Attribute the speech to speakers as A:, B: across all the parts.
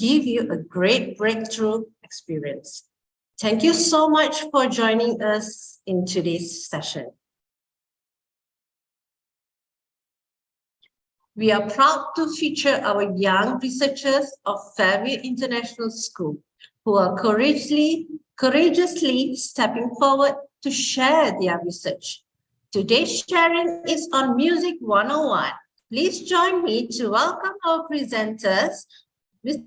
A: give you a great breakthrough experience. Thank you so much for joining us in today's session. We are proud to feature our young researchers of Fairview International School who are courageously stepping forward to share their research. Today's sharing is on Music 101. Please join me to welcome our presenters, Ms.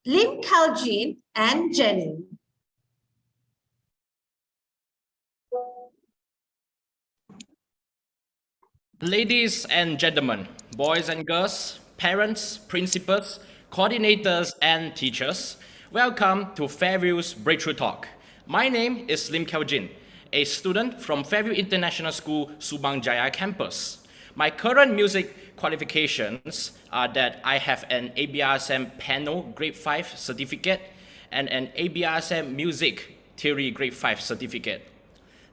A: Lim Kaljin and Jenny.
B: Ladies and gentlemen, boys and girls, parents, principals, coordinators, and teachers, welcome to Fairview's Breakthrough Talk. My name is Lim Kaljin, a student from Fairview International School, Subang Jaya campus. My current music qualifications are that I have an ABRSM Piano Grade 5 certificate and an ABRSM Music Theory Grade 5 certificate.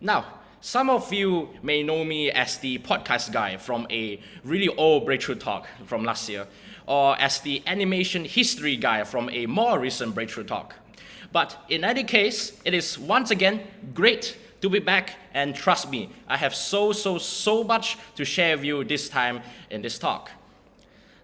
B: Now, some of you may know me as the podcast guy from a really old Breakthrough Talk from last year, or as the animation history guy from a more recent Breakthrough Talk. But in any case, it is once again great to be back, and trust me, I have so much to share with you this time in this talk.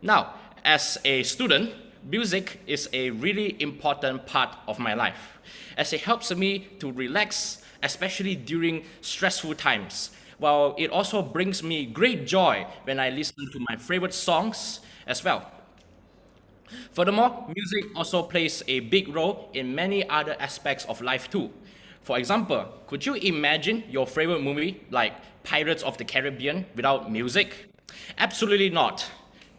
B: Now, as a student, music is a really important part of my life, as it helps me to relax, especially during stressful times, while it also brings me great joy when I listen to my favorite songs as well. Furthermore, music also plays a big role in many other aspects of life too. For example, could you imagine your favorite movie like Pirates of the Caribbean without music? Absolutely not.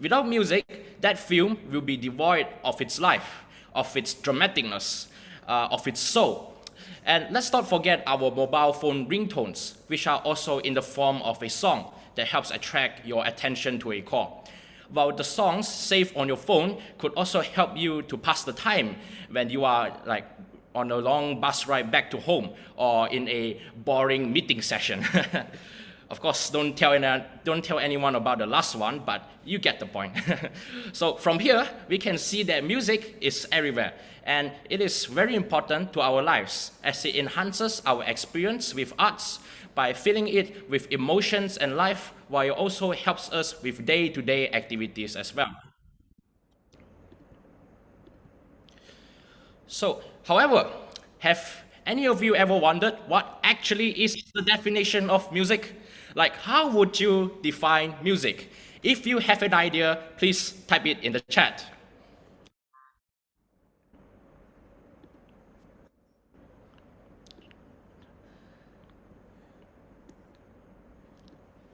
B: Without music, that film will be devoid of its life, of its dramaticness, of its soul. And let's not forget our mobile phone ringtones, which are also in the form of a song that helps attract your attention to a call. While the songs saved on your phone could also help you to pass the time when you are like on a long bus ride back to home or in a boring meeting session. Of course, don't tell anyone about the last one, but you get the point. So from here, we can see that music is everywhere, and it is very important to our lives as it enhances our experience with arts by filling it with emotions and life, while it also helps us with day-to-day activities as well. So, however, have any of you ever wondered what actually is the definition of music? Like, how would you define music? If you have an idea, please type it in the chat.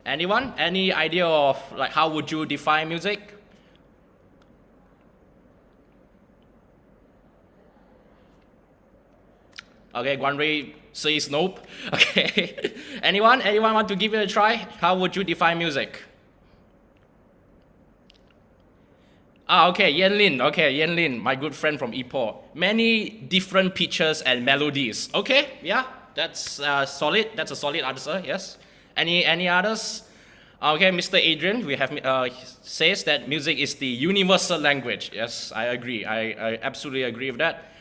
B: Anyone? Any idea of like how would you define music? Okay, Guanrei says nope. Okay. Anyone? Anyone want to give it a try? How would you define music? Okay, Yen Lin. Okay, Yen Lin, my good friend from Ipoh. Many different pitches and melodies. Okay, yeah, that's solid. That's a solid answer. Yes. Any others? Okay, Mr. Adrian, we have says that music is the universal language. Yes, I agree. I absolutely agree with that.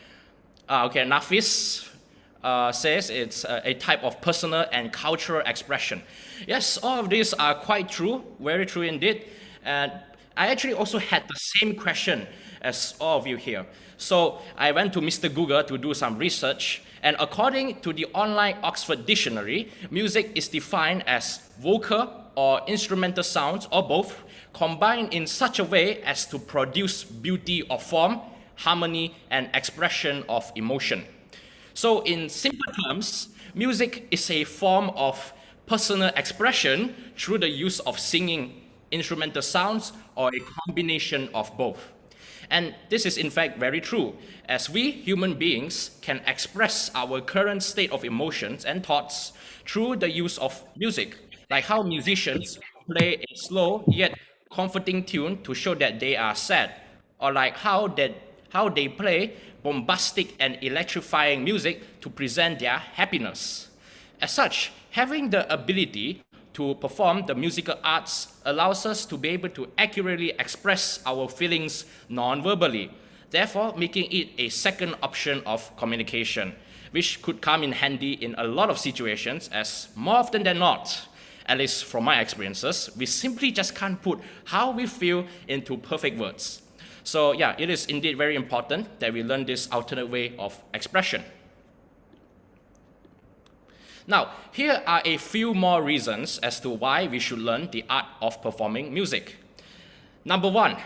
B: Okay, Nafis says it's a type of personal and cultural expression. Yes, all of these are quite true, very true indeed. And I actually also had the same question as all of you here. So I went to Mr. Google to do some research, and according to the online Oxford Dictionary, music is defined as vocal or instrumental sounds, or both, combined in such a way as to produce beauty of form, harmony, and expression of emotion. So in simple terms, music is a form of personal expression through the use of singing, instrumental sounds, or a combination of both. And this is in fact very true, as we human beings can express our current state of emotions and thoughts through the use of music, like how musicians play a slow yet comforting tune to show that they are sad, or like how they play bombastic and electrifying music to present their happiness. As such, having the ability to perform the musical arts allows us to be able to accurately express our feelings non-verbally, therefore making it a second option of communication, which could come in handy in a lot of situations, as more often than not, at least from my experiences, we simply just can't put how we feel into perfect words. So yeah, it is indeed very important that we learn this alternate way of expression. Now, here are a few more reasons as to why we should learn the art of performing music. Number one,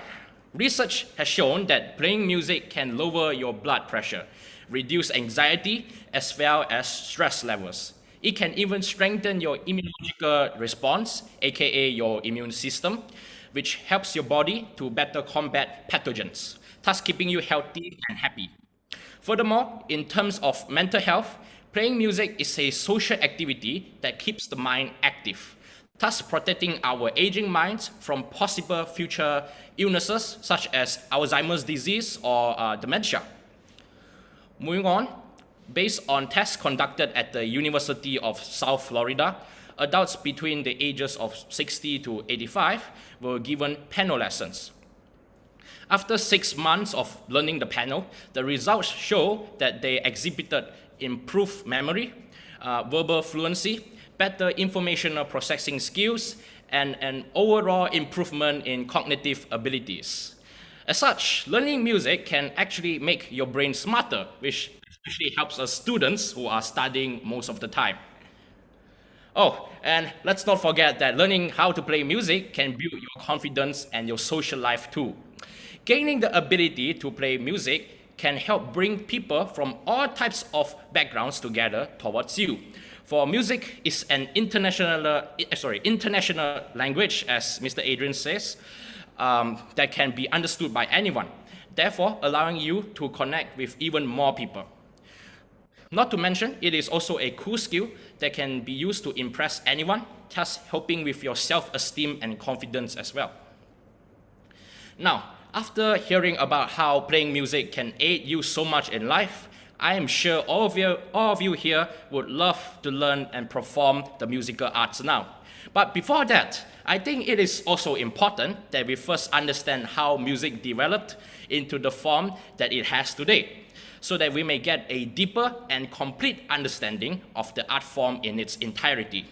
B: research has shown that playing music can lower your blood pressure, reduce anxiety, as well as stress levels. It can even strengthen your immunological response, aka your immune system, which helps your body to better combat pathogens, thus keeping you healthy and happy. Furthermore, in terms of mental health, playing music is a social activity that keeps the mind active, thus protecting our aging minds from possible future illnesses such as Alzheimer's disease or dementia. Moving on, based on tests conducted at the University of South Florida, adults between the ages of 60 to 85 were given piano lessons. After 6 months of learning the piano, the results show that they exhibited improved memory, verbal fluency, better informational processing skills, and an overall improvement in cognitive abilities. As such, learning music can actually make your brain smarter, which especially helps us students who are studying most of the time. Oh, and let's not forget that learning how to play music can build your confidence and your social life too. Gaining the ability to play music can help bring people from all types of backgrounds together towards you. For music is an international language, as Mr. Adrian says, that can be understood by anyone, therefore allowing you to connect with even more people. Not to mention, it is also a cool skill that can be used to impress anyone, thus helping with your self-esteem and confidence as well. Now, after hearing about how playing music can aid you so much in life, I am sure all of you here would love to learn and perform the musical arts now. But before that, I think it is also important that we first understand how music developed into the form that it has today, so that we may get a deeper and complete understanding of the art form in its entirety.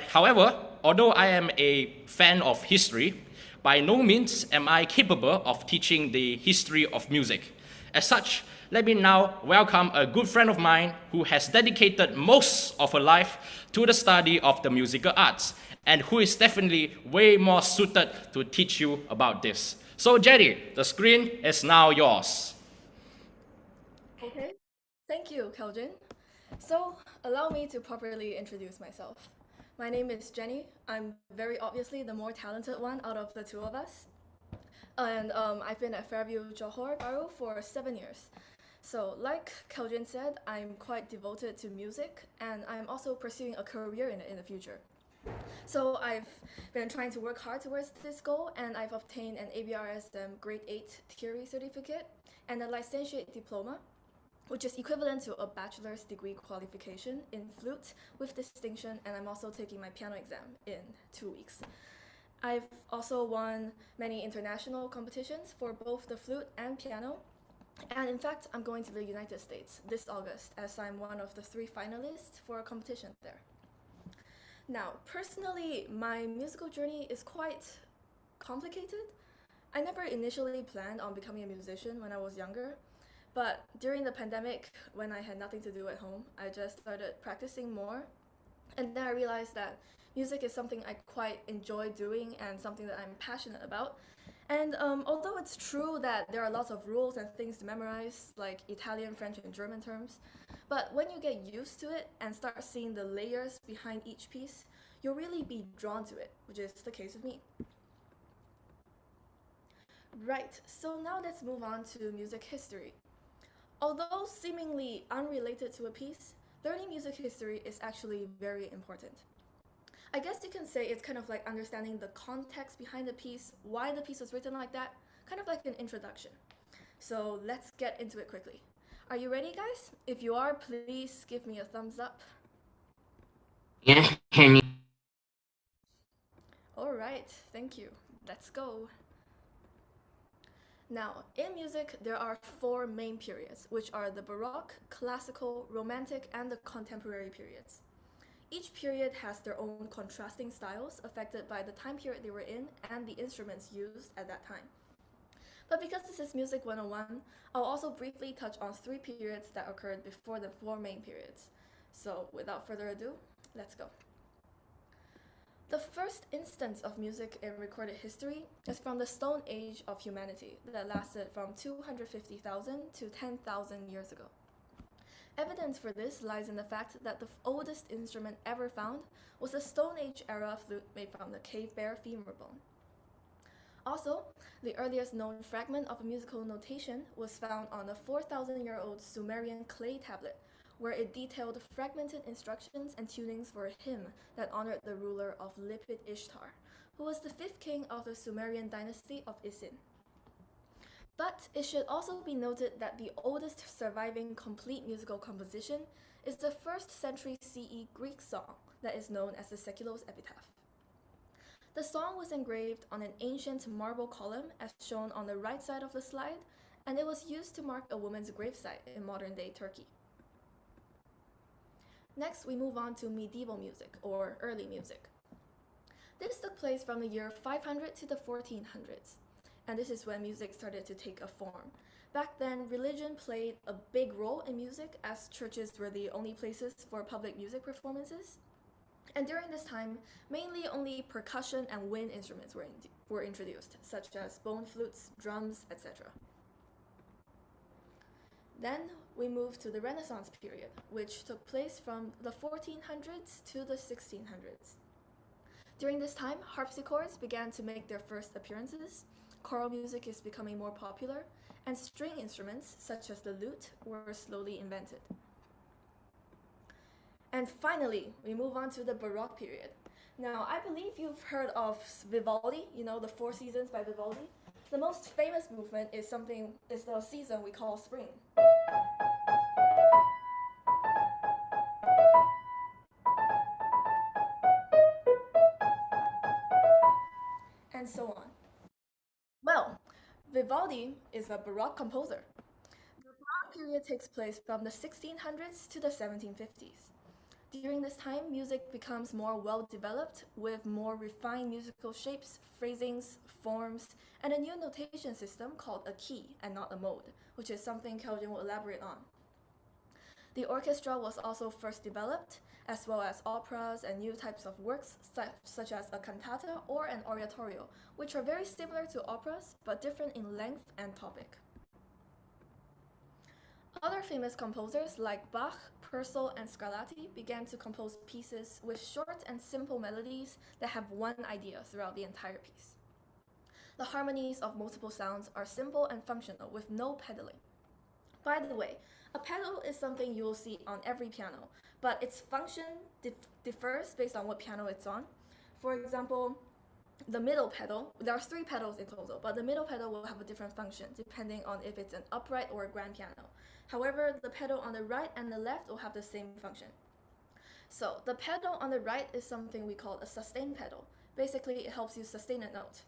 B: However, although I am a fan of history, by no means am I capable of teaching the history of music. As such, let me now welcome a good friend of mine who has dedicated most of her life to the study of the musical arts, and who is definitely way more suited to teach you about this. So Jenny, the screen is now yours.
C: Okay, thank you, Keljin. So, allow me to properly introduce myself. My name is Jenny. I'm very obviously the more talented one out of the two of us. And I've been at Fairview Johor Bahru for 7 years. So, like Keljin said, I'm quite devoted to music, and I'm also pursuing a career in it in the future. So I've been trying to work hard towards this goal, and I've obtained an ABRSM Grade 8 Theory Certificate and a Licentiate Diploma, which is equivalent to a bachelor's degree qualification in flute with distinction, and I'm also taking my piano exam in 2 weeks. I've also won many international competitions for both the flute and piano, and in fact, I'm going to the United States this August, as I'm one of the 3 finalists for a competition there. Now, personally, my musical journey is quite complicated. I never initially planned on becoming a musician when I was younger, but during the pandemic, when I had nothing to do at home, I just started practicing more. And then I realized that music is something I quite enjoy doing and something that I'm passionate about. And although it's true that there are lots of rules and things to memorize, like Italian, French, and German terms, but when you get used to it and start seeing the layers behind each piece, you'll really be drawn to it, which is the case of me. Right, so now let's move on to music history. Although seemingly unrelated to a piece, learning music history is actually very important. I guess you can say it's kind of like understanding the context behind the piece, why the piece was written like that, kind of like an introduction. So let's get into it quickly. Are you ready, guys? If you are, please give me a thumbs up.
D: Yeah, Henry.
C: All right, thank you. Let's go. Now, in music, there are four main periods, which are the Baroque, Classical, Romantic, and the Contemporary periods. Each period has their own contrasting styles affected by the time period they were in and the instruments used at that time. But because this is Music 101, I'll also briefly touch on three periods that occurred before the four main periods. So without further ado, let's go. The first instance of music in recorded history is from the Stone Age of humanity that lasted from 250,000 to 10,000 years ago. Evidence for this lies in the fact that the oldest instrument ever found was a Stone Age era flute made from the cave bear femur bone. Also, the earliest known fragment of a musical notation was found on a 4,000-year-old Sumerian clay tablet, where it detailed fragmented instructions and tunings for a hymn that honored the ruler of Lipit Ishtar, who was the fifth king of the Sumerian dynasty of Isin. But it should also be noted that the oldest surviving complete musical composition is the 1st century CE Greek song that is known as the Seculos Epitaph. The song was engraved on an ancient marble column as shown on the right side of the slide, and it was used to mark a woman's gravesite in modern-day Turkey. Next, we move on to medieval music, or early music. This took place from the year 500 to the 1400s, and this is when music started to take a form. Back then, religion played a big role in music, as churches were the only places for public music performances. And during this time, mainly only percussion and wind instruments were introduced, such as bone flutes, drums, etc. Then we move to the Renaissance period, which took place from the 1400s to the 1600s. During this time, harpsichords began to make their first appearances, choral music is becoming more popular, and string instruments, such as the lute, were slowly invented. And finally, we move on to the Baroque period. Now, I believe you've heard of Vivaldi, the Four Seasons by Vivaldi. The most famous movement is the season we call spring. And so on. Well, Vivaldi is a Baroque composer. The Baroque period takes place from the 1600s to the 1750s. During this time, music becomes more well-developed with more refined musical shapes, phrasings, forms, and a new notation system called a key and not a mode, which is something Kelvin will elaborate on. The orchestra was also first developed, as well as operas and new types of works such as a cantata or an oratorio, which are very similar to operas but different in length and topic. Other famous composers like Bach, Purcell, and Scarlatti began to compose pieces with short and simple melodies that have one idea throughout the entire piece. The harmonies of multiple sounds are simple and functional with no pedaling. By the way, a pedal is something you will see on every piano, but its function differs based on what piano it's on. For example, the middle pedal, there are three pedals in total, but the middle pedal will have a different function depending on if it's an upright or a grand piano. However, the pedal on the right and the left will have the same function. So the pedal on the right is something we call a sustain pedal. Basically, it helps you sustain a note.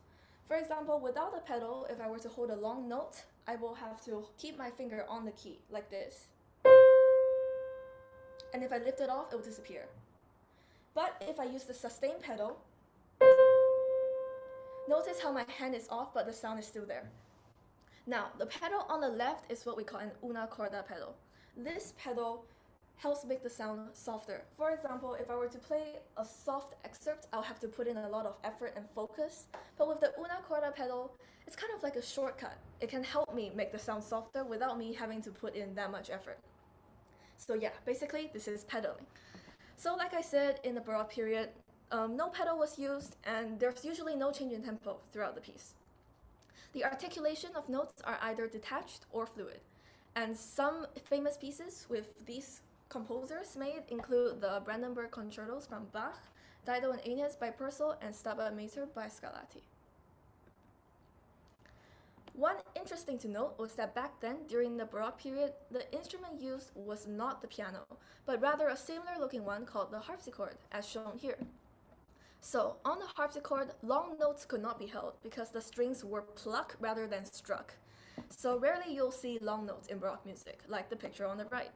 C: For example, without a pedal, if I were to hold a long note, I will have to keep my finger on the key, like this. And if I lift it off, it will disappear. But if I use the sustain pedal, notice how my hand is off, but the sound is still there. Now, the pedal on the left is what we call an una corda pedal. This pedal helps make the sound softer. For example, if I were to play a soft excerpt, I'll have to put in a lot of effort and focus. But with the una corda pedal, it's kind of like a shortcut. It can help me make the sound softer without me having to put in that much effort. So yeah, basically this is pedaling. So like I said, in the Baroque period, no pedal was used, and there's usually no change in tempo throughout the piece. The articulation of notes are either detached or fluid, and some famous pieces with these composers made include the Brandenburg Concertos from Bach, Dido and Aeneas by Purcell, and Stabat Mater by Scarlatti. One interesting to note was that back then, during the Baroque period, the instrument used was not the piano, but rather a similar looking one called the harpsichord, as shown here. So, on the harpsichord, long notes could not be held because the strings were plucked rather than struck. So rarely you'll see long notes in Baroque music, like the picture on the right.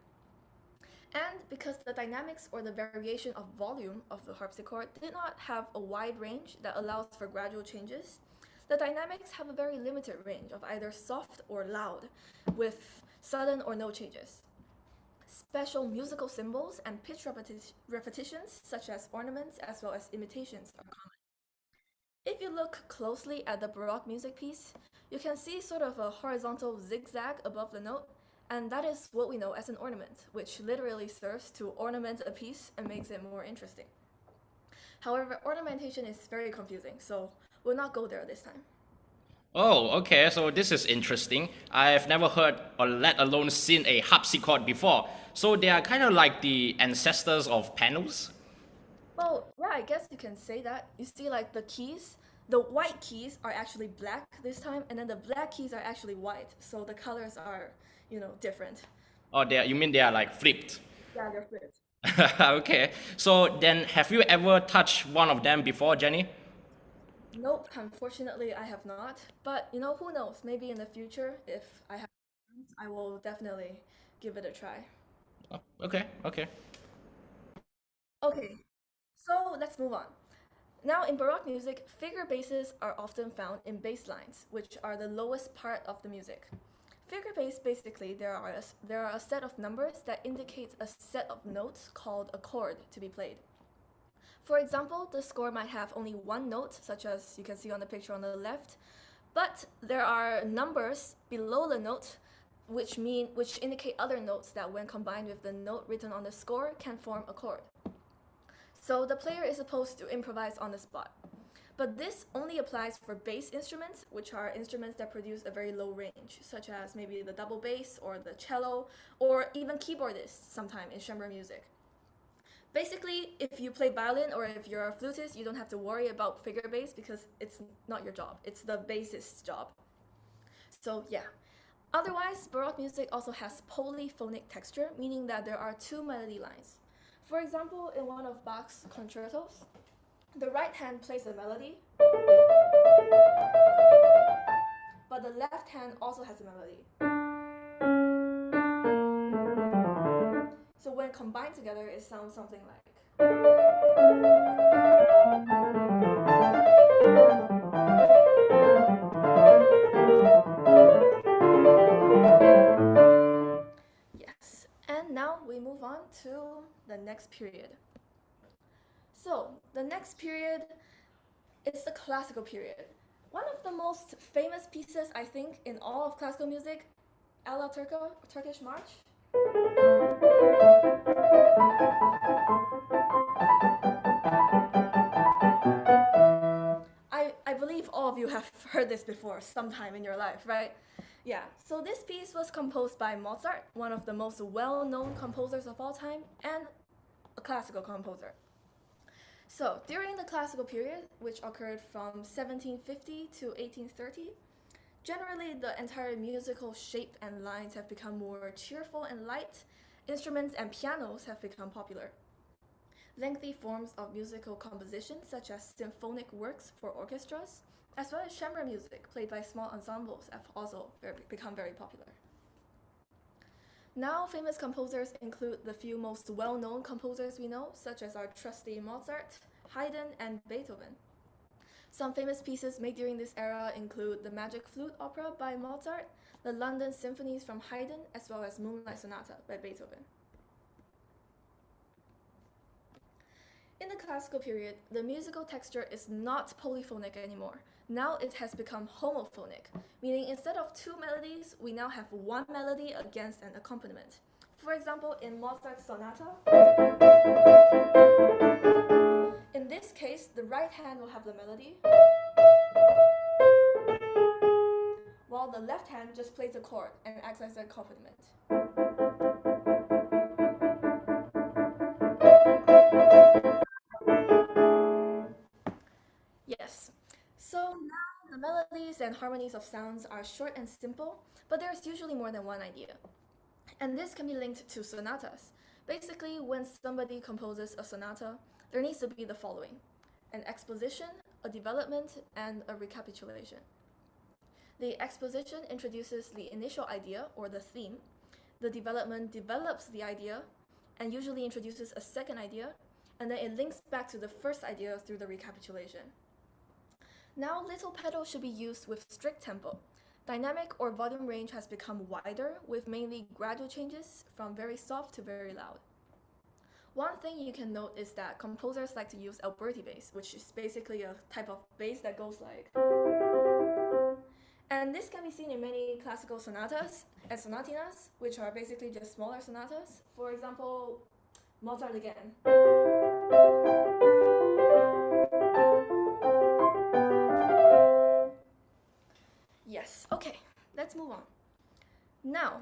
C: And because the dynamics or the variation of volume of the harpsichord did not have a wide range that allows for gradual changes, the dynamics have a very limited range of either soft or loud, with sudden or no changes. Special musical symbols and pitch repetitions, such as ornaments as well as imitations, are common. If you look closely at the Baroque music piece, you can see sort of a horizontal zigzag above the note, and that is what we know as an ornament, which literally serves to ornament a piece and makes it more interesting. However, ornamentation is very confusing, so we'll not go there this time.
B: Oh, okay, so this is interesting. I've never heard or let alone seen a harpsichord before. So they are kind of like the ancestors of panels.
C: Well, yeah, I guess you can say that. You see, like the keys, the white keys are actually black this time, and then the black keys are actually white, so the colors are, different.
B: Or you mean they are like flipped?
C: Yeah, they're flipped.
B: Okay, so then have you ever touched one of them before, Jenny?
C: Nope, unfortunately, I have not. But who knows? Maybe in the future, if I have, I will definitely give it a try.
B: Oh, okay, okay.
C: Okay, so let's move on. Now, in Baroque music, figure basses are often found in bass lines, which are the lowest part of the music. Figure bass, basically, there are a set of numbers that indicates a set of notes called a chord to be played. For example, the score might have only one note, such as you can see on the picture on the left, but there are numbers below the note which indicate other notes that when combined with the note written on the score can form a chord. So the player is supposed to improvise on the spot. But this only applies for bass instruments, which are instruments that produce a very low range, such as maybe the double bass or the cello, or even keyboardists sometime in chamber music. Basically, if you play violin or if you're a flutist, you don't have to worry about figure bass because it's not your job. It's the bassist's job. So yeah. Otherwise, Baroque music also has polyphonic texture, meaning that there are two melody lines. For example, in one of Bach's concertos, the right hand plays a melody, but the left hand also has a melody. So when combined together, it sounds something like. Yes, and now we move on to the next period. So the next period is the classical period. One of the most famous pieces, I think, in all of classical music, Alla Turca, Turkish March. I believe all of you have heard this before sometime in your life, right? Yeah, so this piece was composed by Mozart, one of the most well-known composers of all time, and a classical composer. So, during the classical period, which occurred from 1750 to 1830, generally the entire musical shape and lines have become more cheerful and light. Instruments and pianos have become popular. Lengthy forms of musical composition, such as symphonic works for orchestras, as well as chamber music played by small ensembles, have also become very popular. Now, famous composers include the few most well-known composers we know, such as our trusty Mozart, Haydn, and Beethoven. Some famous pieces made during this era include the Magic Flute Opera by Mozart, the London Symphonies from Haydn, as well as Moonlight Sonata by Beethoven. In the classical period, the musical texture is not polyphonic anymore. Now it has become homophonic, meaning instead of two melodies, we now have one melody against an accompaniment. For example, in Mozart's sonata, in this case, the right hand will have the melody, while the left hand just plays a chord and acts as an accompaniment. Yes. So now the melodies and harmonies of sounds are short and simple, but there's usually more than one idea. And this can be linked to sonatas. Basically, when somebody composes a sonata, there needs to be the following: an exposition, a development, and a recapitulation. The exposition introduces the initial idea or the theme. The development develops the idea and usually introduces a second idea, and then it links back to the first idea through the recapitulation. Now, little pedal should be used with strict tempo. Dynamic or volume range has become wider with mainly gradual changes from very soft to very loud. One thing you can note is that composers like to use Alberti bass, which is basically a type of bass that goes like. And this can be seen in many classical sonatas and sonatinas, which are basically just smaller sonatas. For example, Mozart again. Yes, okay, let's move on. Now,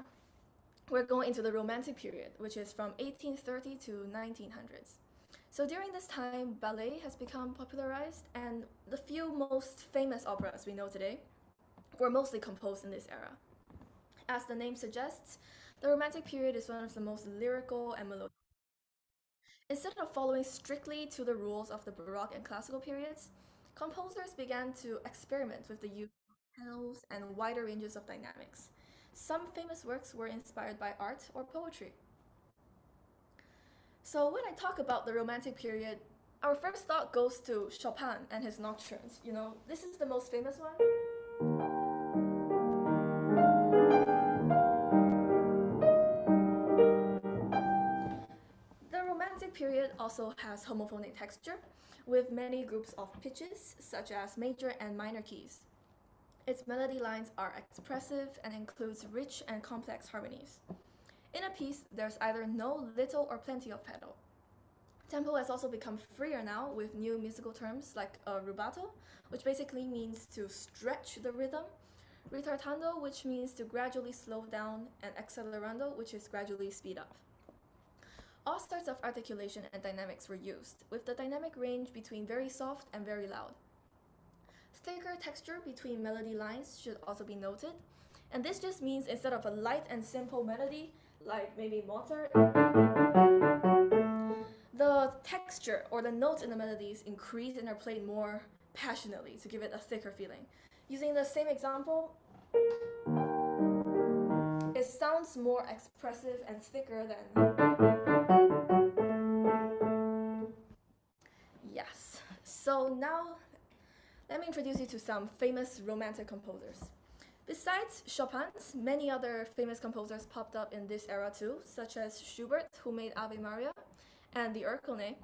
C: we're going into the Romantic period, which is from 1830 to 1900s. So during this time, ballet has become popularized, and the few most famous operas we know today were mostly composed in this era. As the name suggests, the Romantic period is one of the most lyrical and melodic. Instead of following strictly to the rules of the Baroque and Classical periods, composers began to experiment with the use of panels and wider ranges of dynamics. Some famous works were inspired by art or poetry. So when I talk about the Romantic period, our first thought goes to Chopin and his nocturnes. You know, this is the most famous one. The Romantic period also has homophonic texture, with many groups of pitches, such as major and minor keys. Its melody lines are expressive and includes rich and complex harmonies. In a piece, there's either no, little, or plenty of pedal. Tempo has also become freer now with new musical terms like rubato, which basically means to stretch the rhythm, ritardando, which means to gradually slow down, and accelerando, which is gradually speed up. All sorts of articulation and dynamics were used, with the dynamic range between very soft and very loud. Thicker texture between melody lines should also be noted, and this just means instead of a light and simple melody, like maybe Mozart, the texture or the notes in the melodies increase and are played more passionately to give it a thicker feeling. Using the same example, it sounds more expressive and thicker than. Yes. So now, let me introduce you to some famous Romantic composers. Besides Chopin's, many other famous composers popped up in this era too, such as Schubert, who made Ave Maria, and the Erlkönig,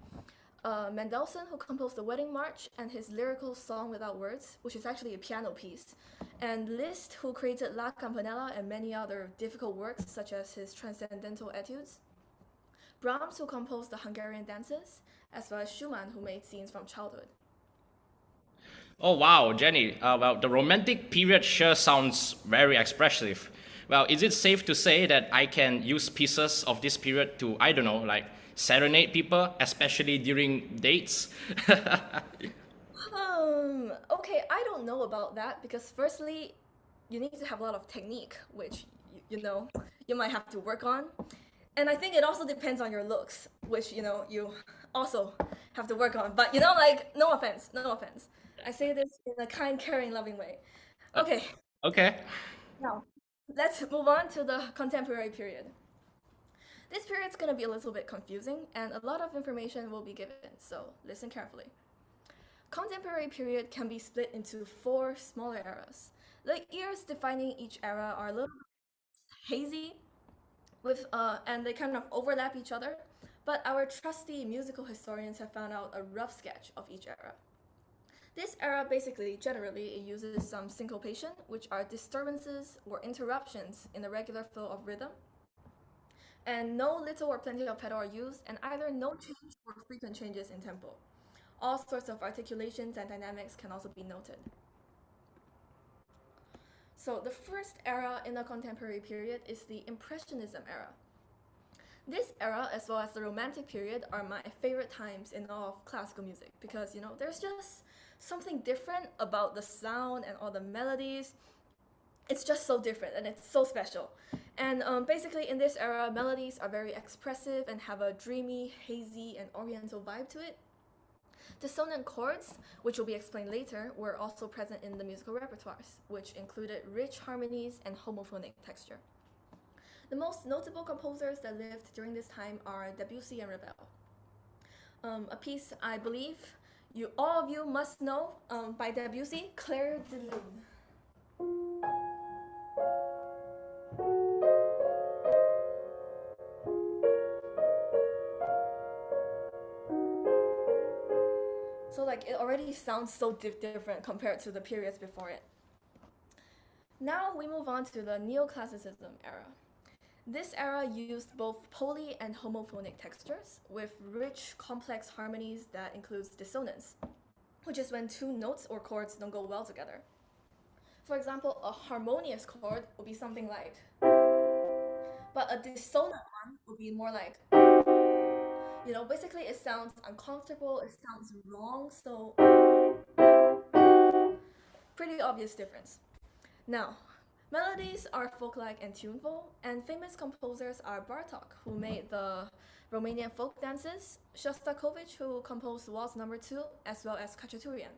C: Mendelssohn, who composed the Wedding March and his lyrical Song Without Words, which is actually a piano piece, and Liszt, who created La Campanella and many other difficult works, such as his Transcendental Etudes, Brahms, who composed the Hungarian dances, as well as Schumann, who made scenes from childhood.
B: Oh wow, Jenny. Well, the Romantic period sure sounds very expressive. Well, is it safe to say that I can use pieces of this period to, I don't know, like serenade people, especially during dates?
C: Okay, I don't know about that because firstly, you need to have a lot of technique, which you might have to work on. And I think it also depends on your looks, which you also have to work on. But like no offense, no offense. I say this in a kind, caring, loving way. Okay,
B: Okay.
C: now let's move on to the contemporary period. This period's gonna be a little bit confusing and a lot of information will be given, so listen carefully. Contemporary period can be split into 4 smaller eras. The years defining each era are a little hazy, and they kind of overlap each other, but our trusty musical historians have found out a rough sketch of each era. This era basically, generally, it uses some syncopation, which are disturbances or interruptions in the regular flow of rhythm. And no, little, or plenty of pedal are used, and either no change or frequent changes in tempo. All sorts of articulations and dynamics can also be noted. So the first era in the contemporary period is the Impressionism era. This era, as well as the Romantic period, are my favorite times in all of classical music because, there's just something different about the sound and all the melodies. It's just so different and it's so special. And basically in this era, melodies are very expressive and have a dreamy, hazy, and oriental vibe to it. Dissonant chords, which will be explained later, were also present in the musical repertoires, which included rich harmonies and homophonic texture. The most notable composers that lived during this time are Debussy and Ravel. A piece I believe all of you must know by Debussy, Clair de Lune. So like it already sounds so different compared to the periods before it. Now we move on to the Neoclassicism era. This era used both poly and homophonic textures with rich, complex harmonies that includes dissonance, which is when two notes or chords don't go well together. For example, a harmonious chord would be something like, but a dissonant one would be more like, basically it sounds uncomfortable, it sounds wrong, so pretty obvious difference. Now, melodies are folk-like and tuneful, and famous composers are Bartók, who made the Romanian folk dances, Shostakovich, who composed Waltz No. 2, as well as Khachaturian.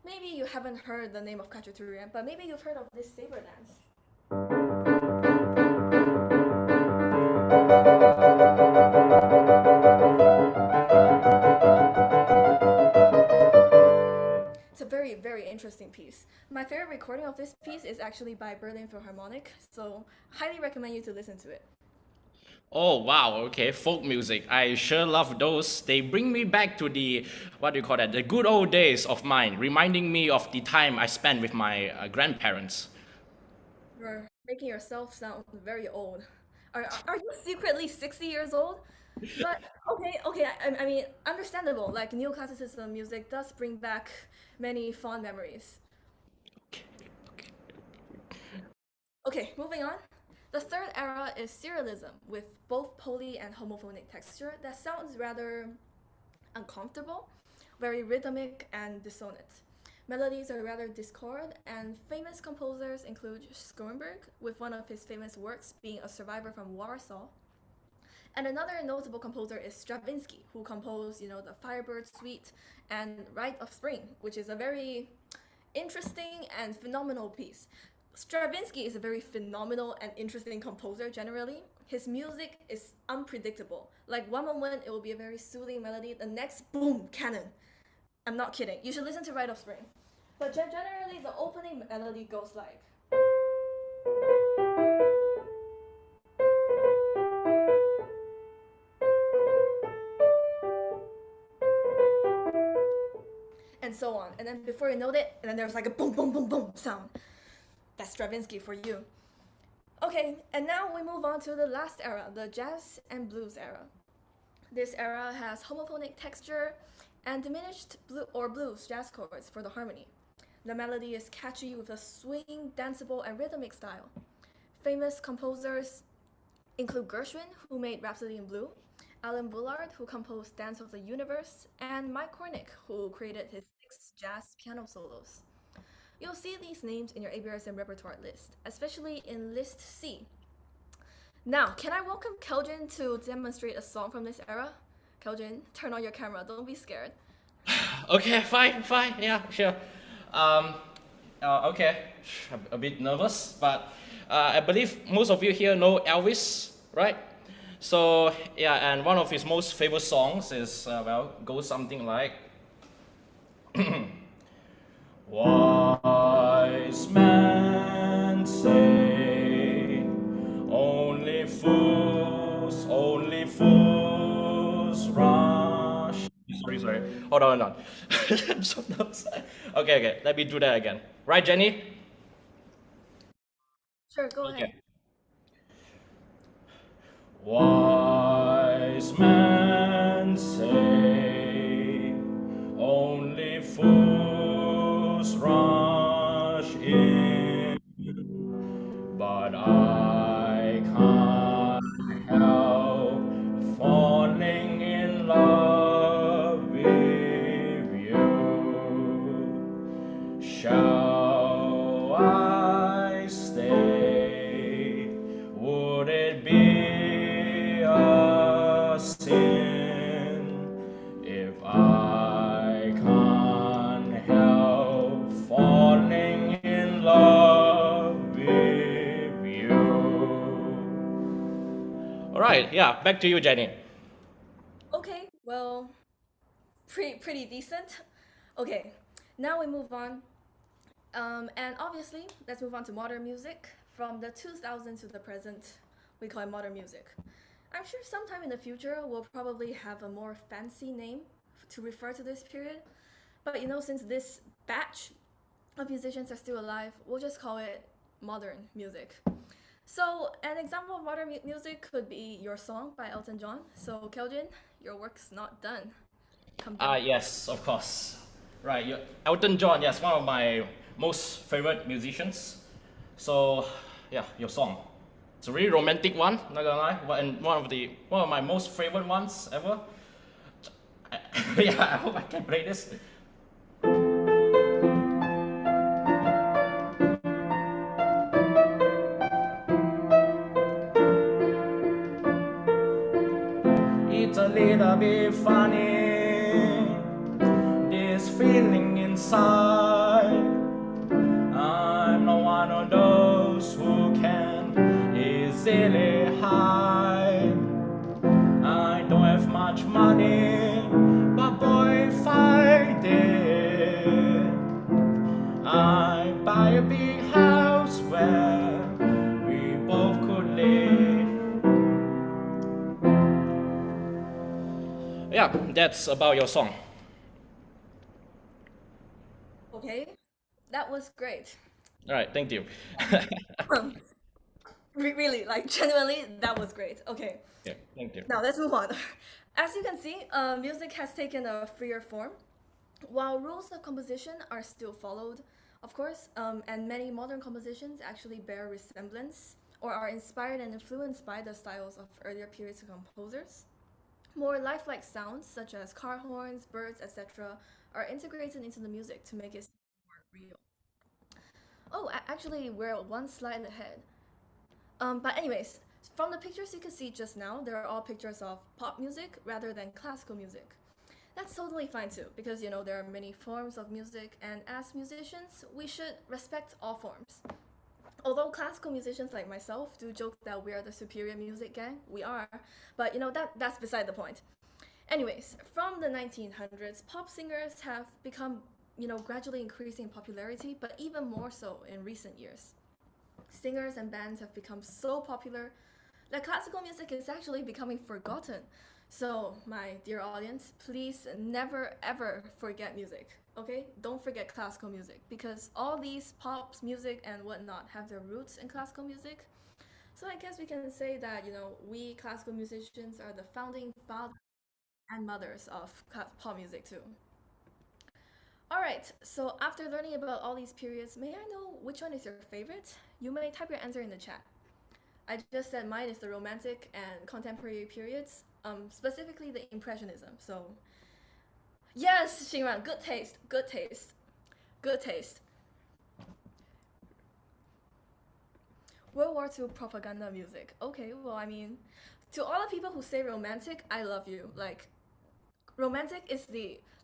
C: Maybe you haven't heard the name of Khachaturian, but maybe you've heard of this saber dance. It's a very, very interesting piece. My favorite recording of this piece is actually by Berlin Philharmonic, so highly recommend you to listen to it.
B: Oh wow, okay, folk music. I sure love those. They bring me back to the, what do you call that, the good old days of mine, reminding me of the time I spent with my grandparents.
C: You're making yourself sound very old. Are you secretly 60 years old? But okay, I mean, understandable. Like neoclassicism music does bring back many fond memories. Okay, moving on. The third era is serialism, with both poly and homophonic texture that sounds rather uncomfortable, very rhythmic and dissonant. Melodies are rather discord, and famous composers include Schoenberg, with one of his famous works being A Survivor from Warsaw. And another notable composer is Stravinsky, who composed, the Firebird Suite and Rite of Spring, which is a very interesting and phenomenal piece. Stravinsky is a very phenomenal and interesting composer generally. His music is unpredictable. Like one moment it will be a very soothing melody, the next, boom, canon. I'm not kidding. You should listen to Rite of Spring. But generally the opening melody goes like. And so on. And then before you know it, and then there's like a boom, boom, boom, boom sound. That's Stravinsky for you. Okay, and now we move on to the last era, the jazz and blues era. This era has homophonic texture and diminished blues jazz chords for the harmony. The melody is catchy with a swing, danceable, and rhythmic style. Famous composers include Gershwin, who made Rhapsody in Blue, Alan Bullard, who composed Dance of the Universe, and Mike Cornick, who created his 6 jazz piano solos. You'll see these names in your ABRSM repertoire list, especially in List C. Now, can I welcome Keljin to demonstrate a song from this era? Keljin, turn on your camera, don't be scared.
B: Okay, fine, yeah, sure. Okay, a bit nervous, but I believe most of you here know Elvis, right? So, yeah, and one of his most famous songs is, goes something like, Wise men say, only fools rush. Sorry. Hold on. I'm so nervous. Okay, let me do that again. Right, Jenny?
C: Sure, go ahead.
B: Wise men say, only fools rush in, but I can't help falling in love with you. Shall I stay? Would it be a All right, yeah, back to you, Jenny.
C: Okay, well, pretty decent. Okay, now we move on. And obviously, let's move on to modern music. From the 2000s to the present, we call it modern music. I'm sure sometime in the future we'll probably have a more fancy name to refer to this period. But since this batch of musicians are still alive, we'll just call it modern music. So an example of modern music could be your song by Elton John. So Keljin, your work's not done. Come down.
B: Yes, of course. Right, Elton John, yes, one of my most favorite musicians. So, yeah, your song. It's a really romantic one, not gonna lie, and one of my most favorite ones ever. Yeah, I hope I can play this. It's a little bit funny, this feeling inside. I'm not one of those who can easily hide. I don't have much money, but boy, if I did, I buy a big house where we both could live. Yeah, that's about your song.
C: Okay, that was great.
B: All right, thank you.
C: Really, like genuinely, that was great. Okay,
B: Yeah, thank you.
C: now let's move on. As you can see, music has taken a freer form, while rules of composition are still followed, of course, and many modern compositions actually bear resemblance or are inspired and influenced by the styles of earlier periods of composers. More lifelike sounds, such as car horns, birds, etc., are integrated into the music to make it more real. Oh, actually, we're one slide ahead. But anyways, from the pictures you can see just now, there are all pictures of pop music rather than classical music. That's totally fine too, because there are many forms of music, and as musicians, we should respect all forms. Although classical musicians like myself do joke that we are the superior music gang, we are, but that's beside the point. Anyways, from the 1900s, pop singers have become, gradually increasing in popularity, but even more so in recent years. Singers and bands have become so popular that classical music is actually becoming forgotten. So, my dear audience, please never ever forget music, okay? Don't forget classical music, because all these pop music and whatnot have their roots in classical music. So I guess we can say that, we classical musicians are the founding fathers and mothers of pop music too. Alright, so after learning about all these periods, may I know which one is your favorite? You may type your answer in the chat. I just said mine is the Romantic and contemporary periods, specifically the Impressionism. So, yes, Xingran, good taste, good taste, good taste. World War II propaganda music. Okay, well, I mean, to all the people who say romantic, I love you. Like, romantic is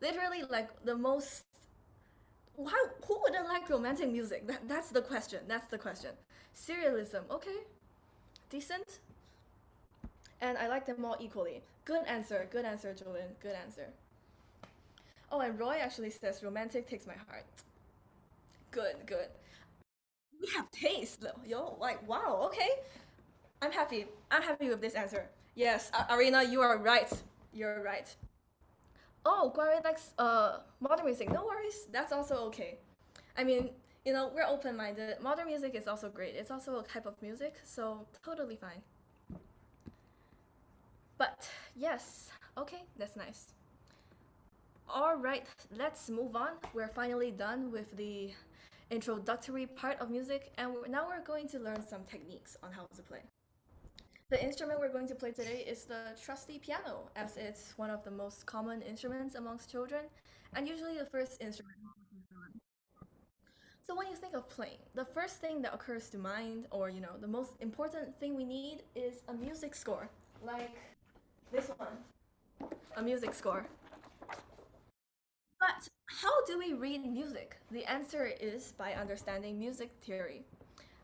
C: literally like the most. Who wouldn't like romantic music? That's the question. That's the question. Serialism, okay, decent. And I like them all equally. Good answer, Jolene. Good answer. Oh, and Roy actually says romantic takes my heart. Good, good. We have taste, though. Yo, like, wow, okay. I'm happy. I'm happy with this answer. Yes, Arena, you are right. You're right. Oh, Guari likes modern music. No worries. That's also okay. I mean, we're open-minded. Modern music is also great. It's also a type of music, so totally fine. But yes, okay, that's nice. All right, let's move on. We're finally done with the introductory part of music, and now we're going to learn some techniques on how to play. The instrument we're going to play today is the trusty piano, as it's one of the most common instruments amongst children, and usually the first instrument. So when you think of playing, the first thing that occurs to mind, or the most important thing we need is a music score, like this one, a music score. But how do we read music? The answer is by understanding music theory.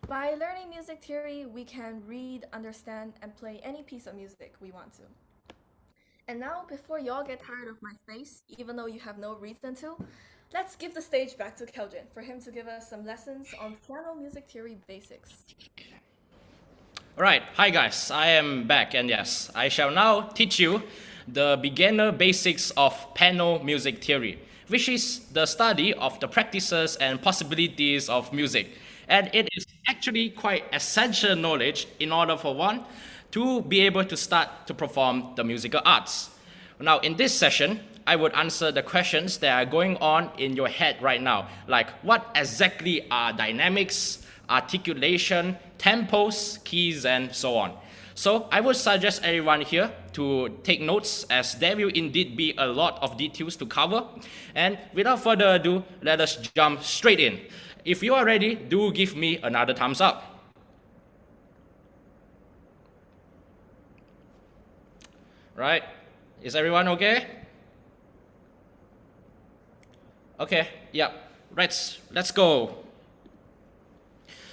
C: By learning music theory, we can read, understand, and play any piece of music we want to. And now, before y'all get tired of my face, even though you have no reason to, let's give the stage back to Keljin for him to give us some lessons on piano music theory basics.
B: Alright, hi guys, I am back, and yes, I shall now teach you the beginner basics of piano music theory, which is the study of the practices and possibilities of music. And it is actually quite essential knowledge in order for one to be able to start to perform the musical arts. Now, in this session, I would answer the questions that are going on in your head right now, like what exactly are dynamics, articulation, tempos, keys, and so on. So I would suggest everyone here to take notes, as there will indeed be a lot of details to cover. And without further ado, let us jump straight in. If you are ready, do give me another thumbs up. Right, is everyone okay? Okay, yeah, let's go.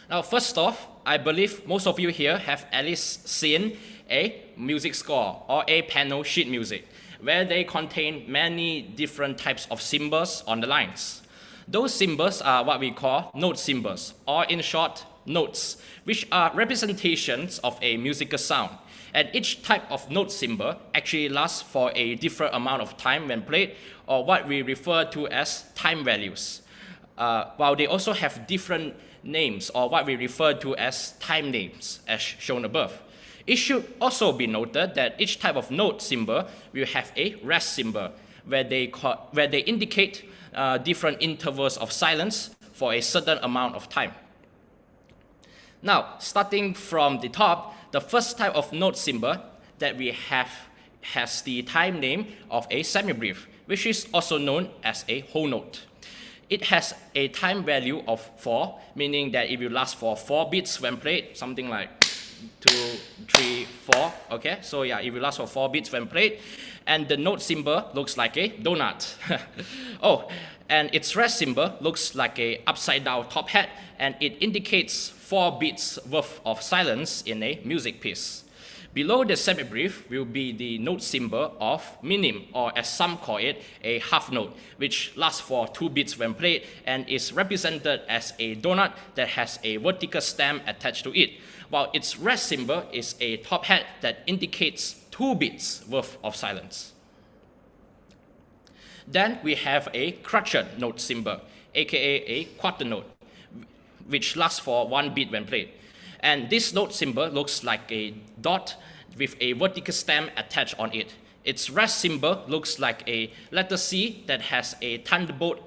B: Now, first off, I believe most of you here have at least seen a music score or a piano sheet music, where they contain many different types of symbols on the lines. Those symbols are what we call note symbols, or in short, notes, which are representations of a musical sound. And each type of note symbol actually lasts for a different amount of time when played, or what we refer to as time values. While they also have different names, or what we refer to as time names, as shown above. It should also be noted that each type of note symbol will have a rest symbol, where they indicate different intervals of silence for a certain amount of time. Now, starting from the top, the first type of note symbol that we have has the time name of a semibrief, which is also known as a whole note. It has a time value of 4, meaning that it will last for 4 beats when played, something like 2, 3, 4, okay? So yeah, it will last for 4 beats when played, and the note symbol looks like a donut. Oh, and its rest symbol looks like a upside down top hat, and it indicates 4 beats worth of silence in a music piece. Below the semibrief will be the note symbol of minim, or as some call it, a half note, which lasts for 2 beats when played and is represented as a donut that has a vertical stem attached to it, while its rest symbol is a top hat that indicates 2 beats worth of silence. Then we have a crotchet note symbol, aka a quarter note, which lasts for 1 beat when played. And this note symbol looks like a dot with a vertical stem attached on it. Its rest symbol looks like a letter C that has a thunderbolt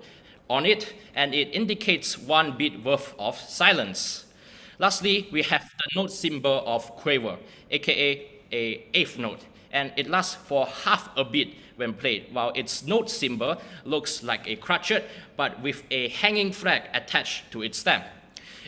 B: on it, and it indicates 1 beat worth of silence. Lastly, we have the note symbol of quaver, aka a eighth note, and it lasts for half a beat when played, while its note symbol looks like a crotchet, but with a hanging flag attached to its stem.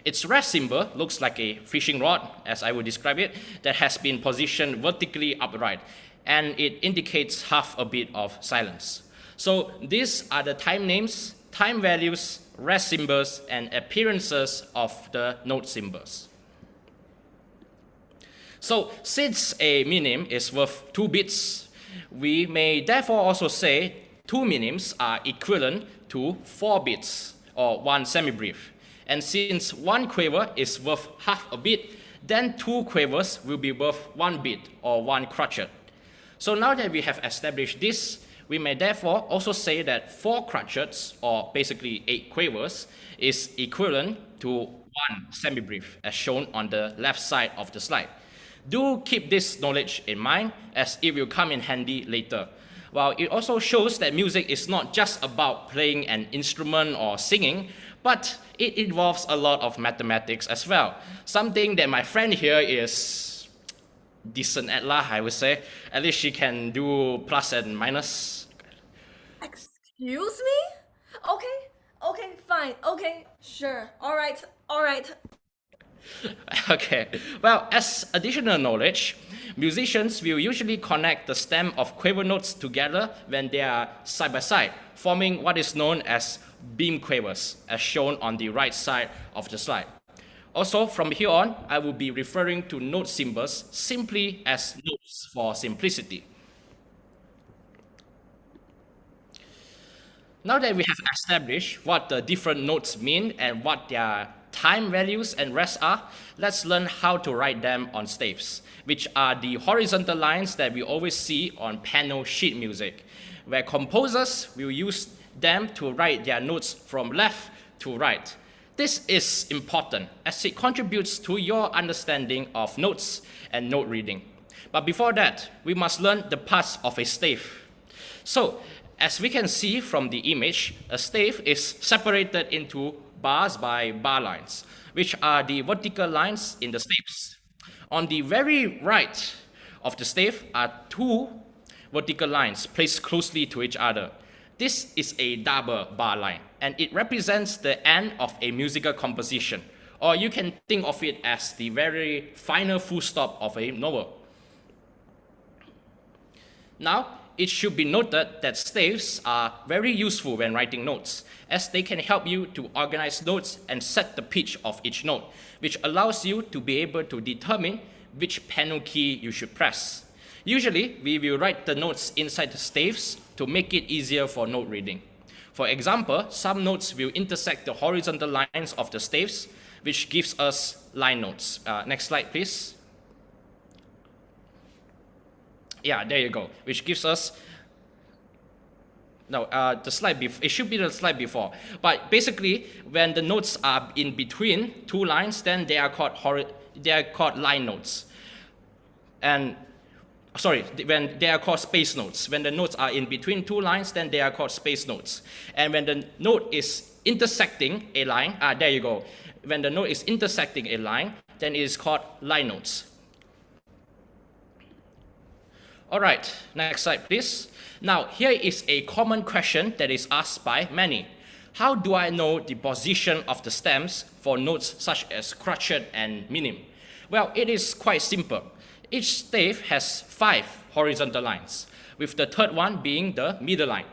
B: Its rest symbol looks like a fishing rod, as I would describe it, that has been positioned vertically upright, and it indicates half a beat of silence. So these are the time names, time values, rest symbols, and appearances of the note symbols. So since a minim is worth 2 beats, we may therefore also say 2 minims are equivalent to 4 beats, or 1 semibrief. And since 1 quaver is worth half a beat, then 2 quavers will be worth 1 beat, or 1 crotchet. So now that we have established this, we may therefore also say that 4 crotchets, or basically 8 quavers, is equivalent to 1 semibrief, as shown on the left side of the slide. Do keep this knowledge in mind, as it will come in handy later. While it also shows that music is not just about playing an instrument or singing, but it involves a lot of mathematics as well. Something that my friend here is decent at lah, I would say. At least she can do plus and minus.
C: Excuse me? Okay, fine, okay, sure, all right.
B: Okay, well, as additional knowledge, musicians will usually connect the stem of quaver notes together when they are side by side, forming what is known as beam quavers, as shown on the right side of the slide. Also, from here on, I will be referring to note symbols simply as notes for simplicity. Now that we have established what the different notes mean and what their time values and rest are, let's learn how to write them on staves, which are the horizontal lines that we always see on piano sheet music, where composers will use them to write their notes from left to right. This is important as it contributes to your understanding of notes and note reading. But before that, we must learn the parts of a stave. So, as we can see from the image, a stave is separated into bars by bar lines, which are the vertical lines in the staves. On the very right of the stave are two vertical lines placed closely to each other. This is a double bar line, and it represents the end of a musical composition, or you can think of it as the very final full stop of a novel. Now, it should be noted that staves are very useful when writing notes, as they can help you to organize notes and set the pitch of each note, which allows you to be able to determine which piano key you should press. Usually, we will write the notes inside the staves to make it easier for note reading. For example, some notes will intersect the horizontal lines of the staves, which gives us line notes. Next slide, please. Yeah, there you go, which gives us, no, the slide before, it should be the slide before. But basically, when the notes are in between two lines, then they are called line notes. And, sorry, when they are called space notes. When the notes are in between two lines, then they are called space notes. And when the note is intersecting a line, there you go. When the note is intersecting a line, then it is called line notes. All right, next slide, please. Now, here is a common question that is asked by many. How do I know the position of the stems for notes such as crotchet and minim? Well, it is quite simple. Each stave has 5 horizontal lines, with the third one being the middle line.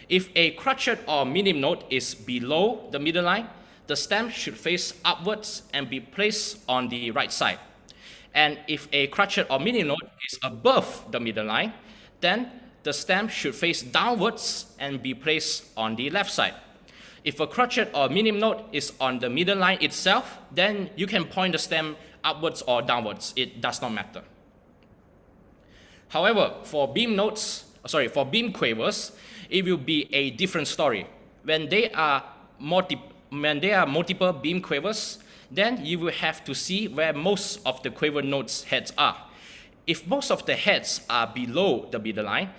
B: If a crotchet or minim note is below the middle line, the stem should face upwards and be placed on the right side. And if a crotchet or minim note is above the middle line, then the stem should face downwards and be placed on the left side. If a crotchet or minim note is on the middle line itself, then you can point the stem upwards or downwards. It does not matter. However, for beam quavers, it will be a different story. When there are multiple beam quavers, then you will have to see where most of the quaver notes' heads are. If most of the heads are below the middle line,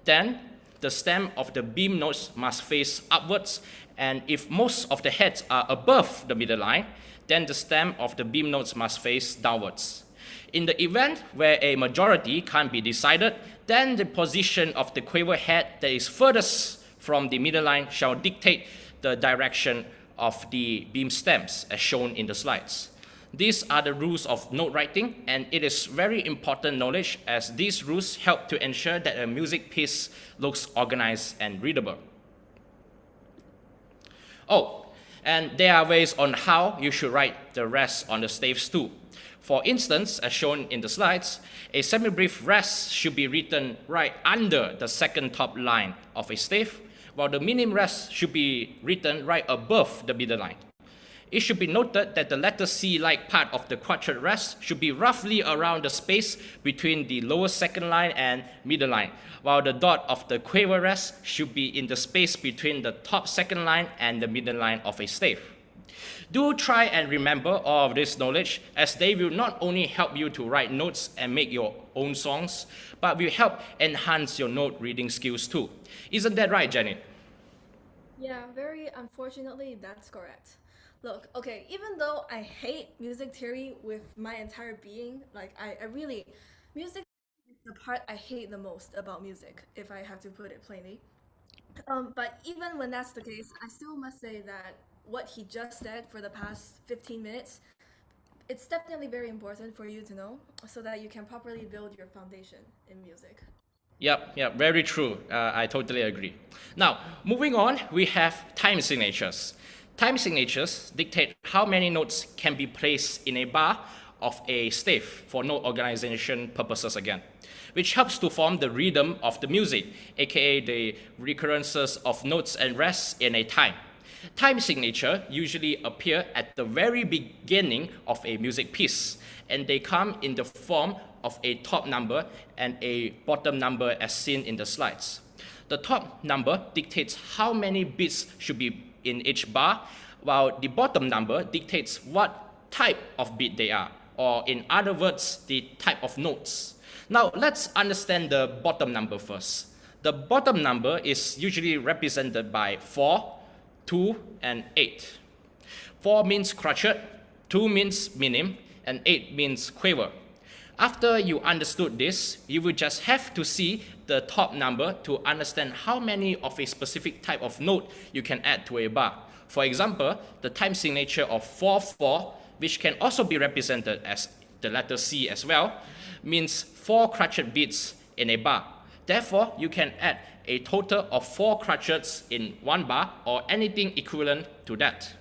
B: then the stem of the beam notes must face upwards, and if most of the heads are above the middle line, then the stem of the beam notes must face downwards. In the event where a majority can't be decided, then the position of the quaver head that is furthest from the middle line shall dictate the direction of the beam stems as shown in the slides. These are the rules of note writing, and it is very important knowledge as these rules help to ensure that a music piece looks organized and readable. Oh, and there are ways on how you should write the rest on the staves too. For instance, as shown in the slides, a semi-brief rest should be written right under the second top line of a stave, while the minim rest should be written right above the middle line. It should be noted that the letter C-like part of the crotchet rest should be roughly around the space between the lower second line and middle line, while the dot of the quaver rest should be in the space between the top second line and the middle line of a stave. Do try and remember all of this knowledge, as they will not only help you to write notes and make your own songs, but will help enhance your note reading skills too. Isn't that right, Jenny?
C: Yeah, very unfortunately, that's correct. Look, okay, even though I hate music theory with my entire being, like I really, music is the part I hate the most about music, if I have to put it plainly. But even when that's the case, I still must say that what he just said for the past 15 minutes, it's definitely very important for you to know so that you can properly build your foundation in music.
B: Yep, very true. I totally agree. Now, moving on, we have time signatures. Time signatures dictate how many notes can be placed in a bar of a stave for note organization purposes again, which helps to form the rhythm of the music, aka the recurrences of notes and rests in a time. Time signature usually appear at the very beginning of a music piece, and they come in the form of a top number and a bottom number as seen in the slides. The top number dictates how many beats should be in each bar, while the bottom number dictates what type of beat they are, or in other words, the type of notes. Now let's understand the bottom number first. The bottom number is usually represented by 4, 2, and 8. 4 means crotchet, 2 means minim, and 8 means quaver. After you understood this, you will just have to see the top number to understand how many of a specific type of note you can add to a bar. For example, the time signature of 4/4, which can also be represented as the letter C as well, means 4 crotchet beats in a bar. Therefore, you can add a total of 4 crotchets in one bar or anything equivalent to that.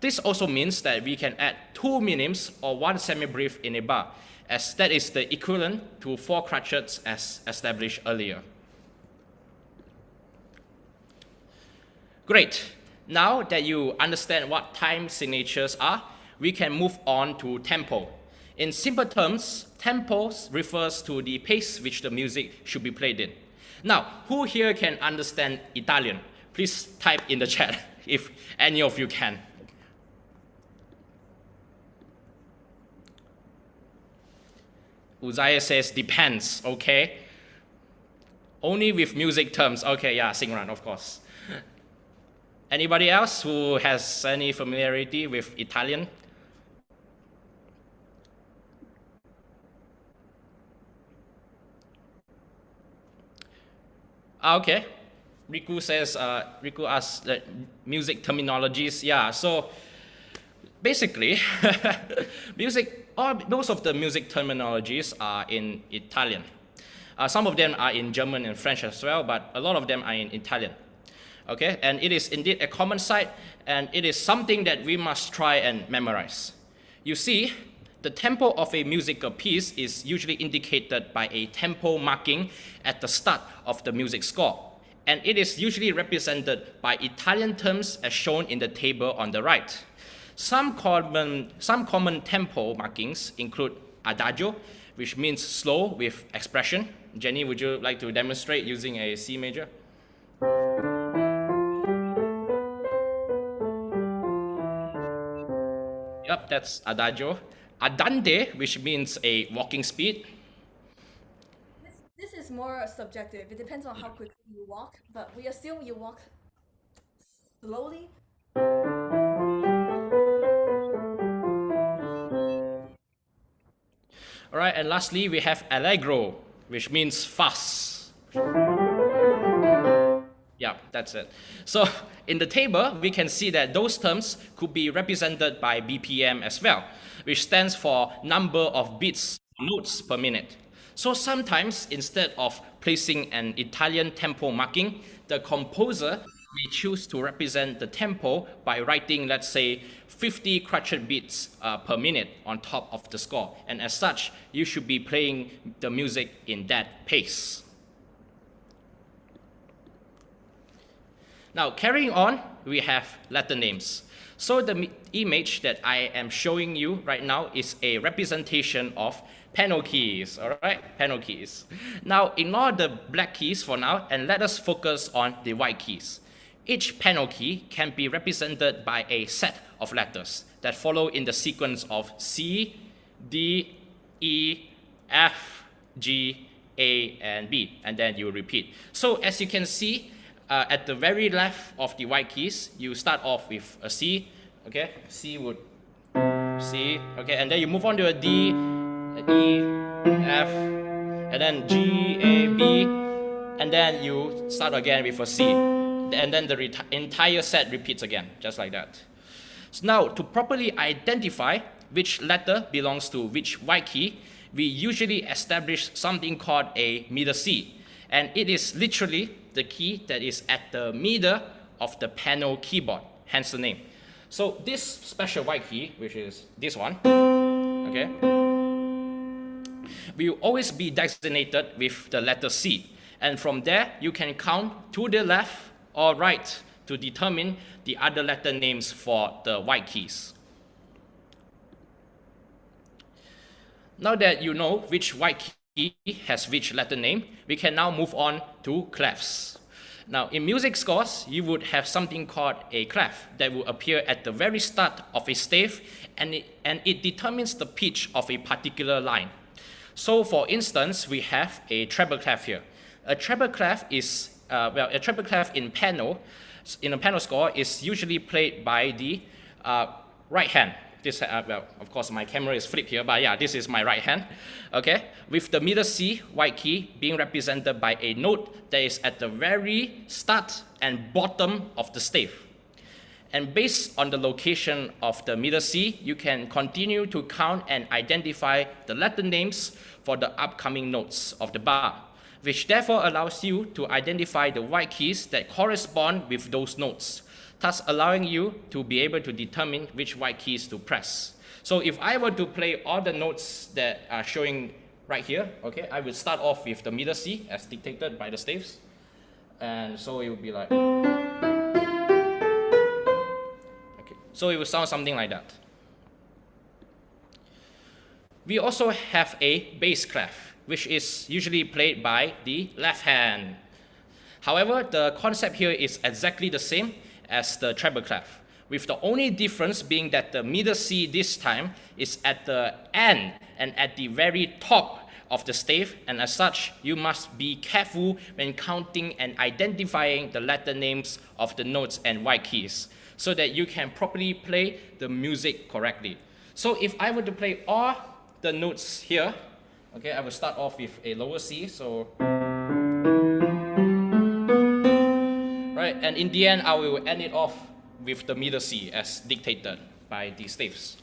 B: This also means that we can add 2 minims or 1 semibreve in a bar, as that is the equivalent to 4 crotchets as established earlier. Great. Now that you understand what time signatures are, we can move on to tempo. In simple terms, tempo refers to the pace which the music should be played in. Now, who here can understand Italian? Please type in the chat if any of you can. Uzziah says depends, okay. Only with music terms, okay, yeah, Singran, of course. Anybody else who has any familiarity with Italian? Okay, Riku says, Riku asks music terminologies. Yeah, so basically, most of the music terminologies are in Italian. Some of them are in German and French as well, but a lot of them are in Italian. Okay, and it is indeed a common sight, and it is something that we must try and memorize. You see, the tempo of a musical piece is usually indicated by a tempo marking at the start of the music score, and it is usually represented by Italian terms as shown in the table on the right. Some common tempo markings include adagio, which means slow with expression. Jenny, would you like to demonstrate using a C major? Yep, that's adagio. Andante, which means a walking speed.
C: This is more subjective. It depends on how quickly you walk, but we assume you walk slowly.
B: All right, and lastly, we have allegro, which means fast. Yeah, that's it. So in the table, we can see that those terms could be represented by BPM as well, which stands for number of beats or notes per minute. So sometimes, instead of placing an Italian tempo marking, the composer may choose to represent the tempo by writing, let's say, 50 crotchet beats per minute on top of the score. And as such, you should be playing the music in that pace. Now, carrying on, we have letter names. So the image that I am showing you right now is a representation of piano keys, all right? Piano keys. Now, ignore the black keys for now, and let us focus on the white keys. Each piano key can be represented by a set of letters that follow in the sequence of C, D, E, F, G, A, and B, and then you repeat. So as you can see, at the very left of the white keys, you start off with a C, okay? C would C, okay, and then you move on to a D, E, F, and then G, A, B, and then you start again with a C, and then the entire set repeats again, just like that. So now, to properly identify which letter belongs to which white key, we usually establish something called a middle C, and it is literally the key that is at the middle of the piano keyboard, hence the name. So this special white key, which is this one, okay, will always be designated with the letter C. And from there, you can count to the left or right to determine the other letter names for the white keys. Now that you know which white key has which letter name, we can now move on to clefs. Now, in music scores, you would have something called a clef that will appear at the very start of a stave, and it determines the pitch of a particular line. So, for instance, we have a treble clef here. A treble clef is, a treble clef in a piano score is usually played by the right hand. This, well, of course, my camera is flipped here, but yeah, this is my right hand, okay? With the middle C, white key, being represented by a note that is at the very start and bottom of the stave. And based on the location of the middle C, you can continue to count and identify the letter names for the upcoming notes of the bar, which therefore allows you to identify the white keys that correspond with those notes, thus allowing you to be able to determine which white keys to press. So if I were to play all the notes that are showing right here, okay, I will start off with the middle C as dictated by the staves. And so it will be like, okay, so it will sound something like that. We also have a bass clef, which is usually played by the left hand. However, the concept here is exactly the same as the treble clef, with the only difference being that the middle C this time is at the end and at the very top of the stave, and as such, you must be careful when counting and identifying the letter names of the notes and white keys, so that you can properly play the music correctly. So if I were to play all the notes here, okay, I will start off with a lower C, so right, and in the end, I will end it off with the middle C as dictated by the staves.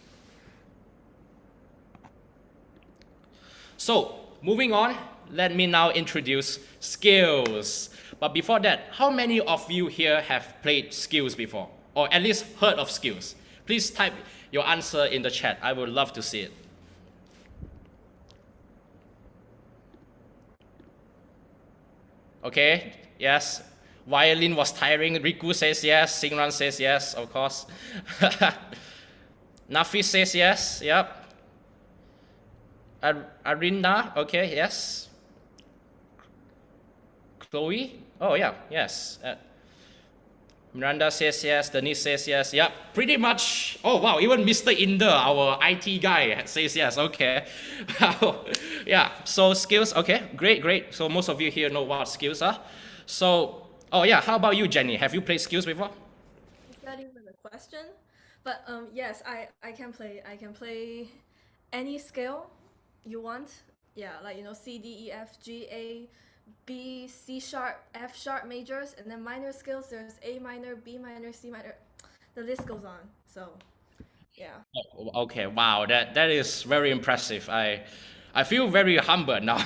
B: So, moving on, let me now introduce scales. But before that, how many of you here have played scales before? Or at least heard of scales? Please type your answer in the chat. I would love to see it. Okay, yes. Violin was tiring. Riku says yes. Singran says yes, of course. Nafis says yes. Yep. Arinda, okay, yes. Chloe, oh yeah, yes. Miranda says yes. Denise says yes. Yep, pretty much. Oh wow, even Mr. Inder, our IT guy, says yes. Okay. Yeah. So skills. Okay, great. So most of you here know what skills are. So, oh yeah, how about you, Jenny? Have you played skills before?
C: Is that even a question? But yes, I can play. I can play any scale you want. Yeah, like C, D, E, F, G, A, B, C sharp, F sharp majors, and then minor scales. There's A minor, B minor, C minor. The list goes on. So, yeah.
B: Oh, okay, wow, that is very impressive. I feel very humbled now.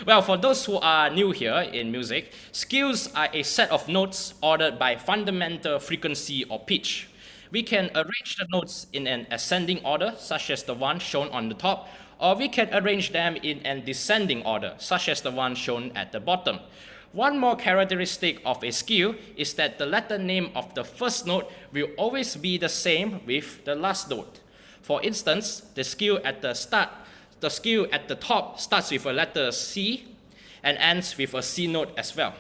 B: Well, for those who are new here in music, scales are a set of notes ordered by fundamental frequency or pitch. We can arrange the notes in an ascending order, such as the one shown on the top, or we can arrange them in an descending order, such as the one shown at the bottom. One more characteristic of a scale is that the letter name of the first note will always be the same with the last note. For instance, the scale at the top starts with a letter C and ends with a C note as well.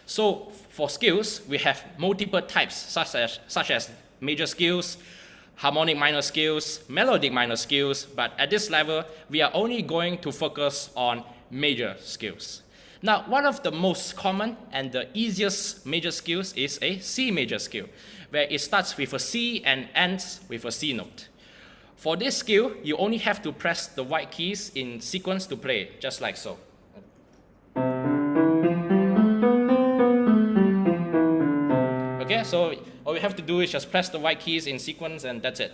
B: So for scales, we have multiple types, such as major scales, harmonic minor scales, melodic minor scales, but at this level, we are only going to focus on major scales. Now, one of the most common and the easiest major scales is a C major scale, where it starts with a C and ends with a C note. For this scale, you only have to press the white keys in sequence to play it, just like so. Okay, so all we have to do is just press the white keys in sequence and that's it.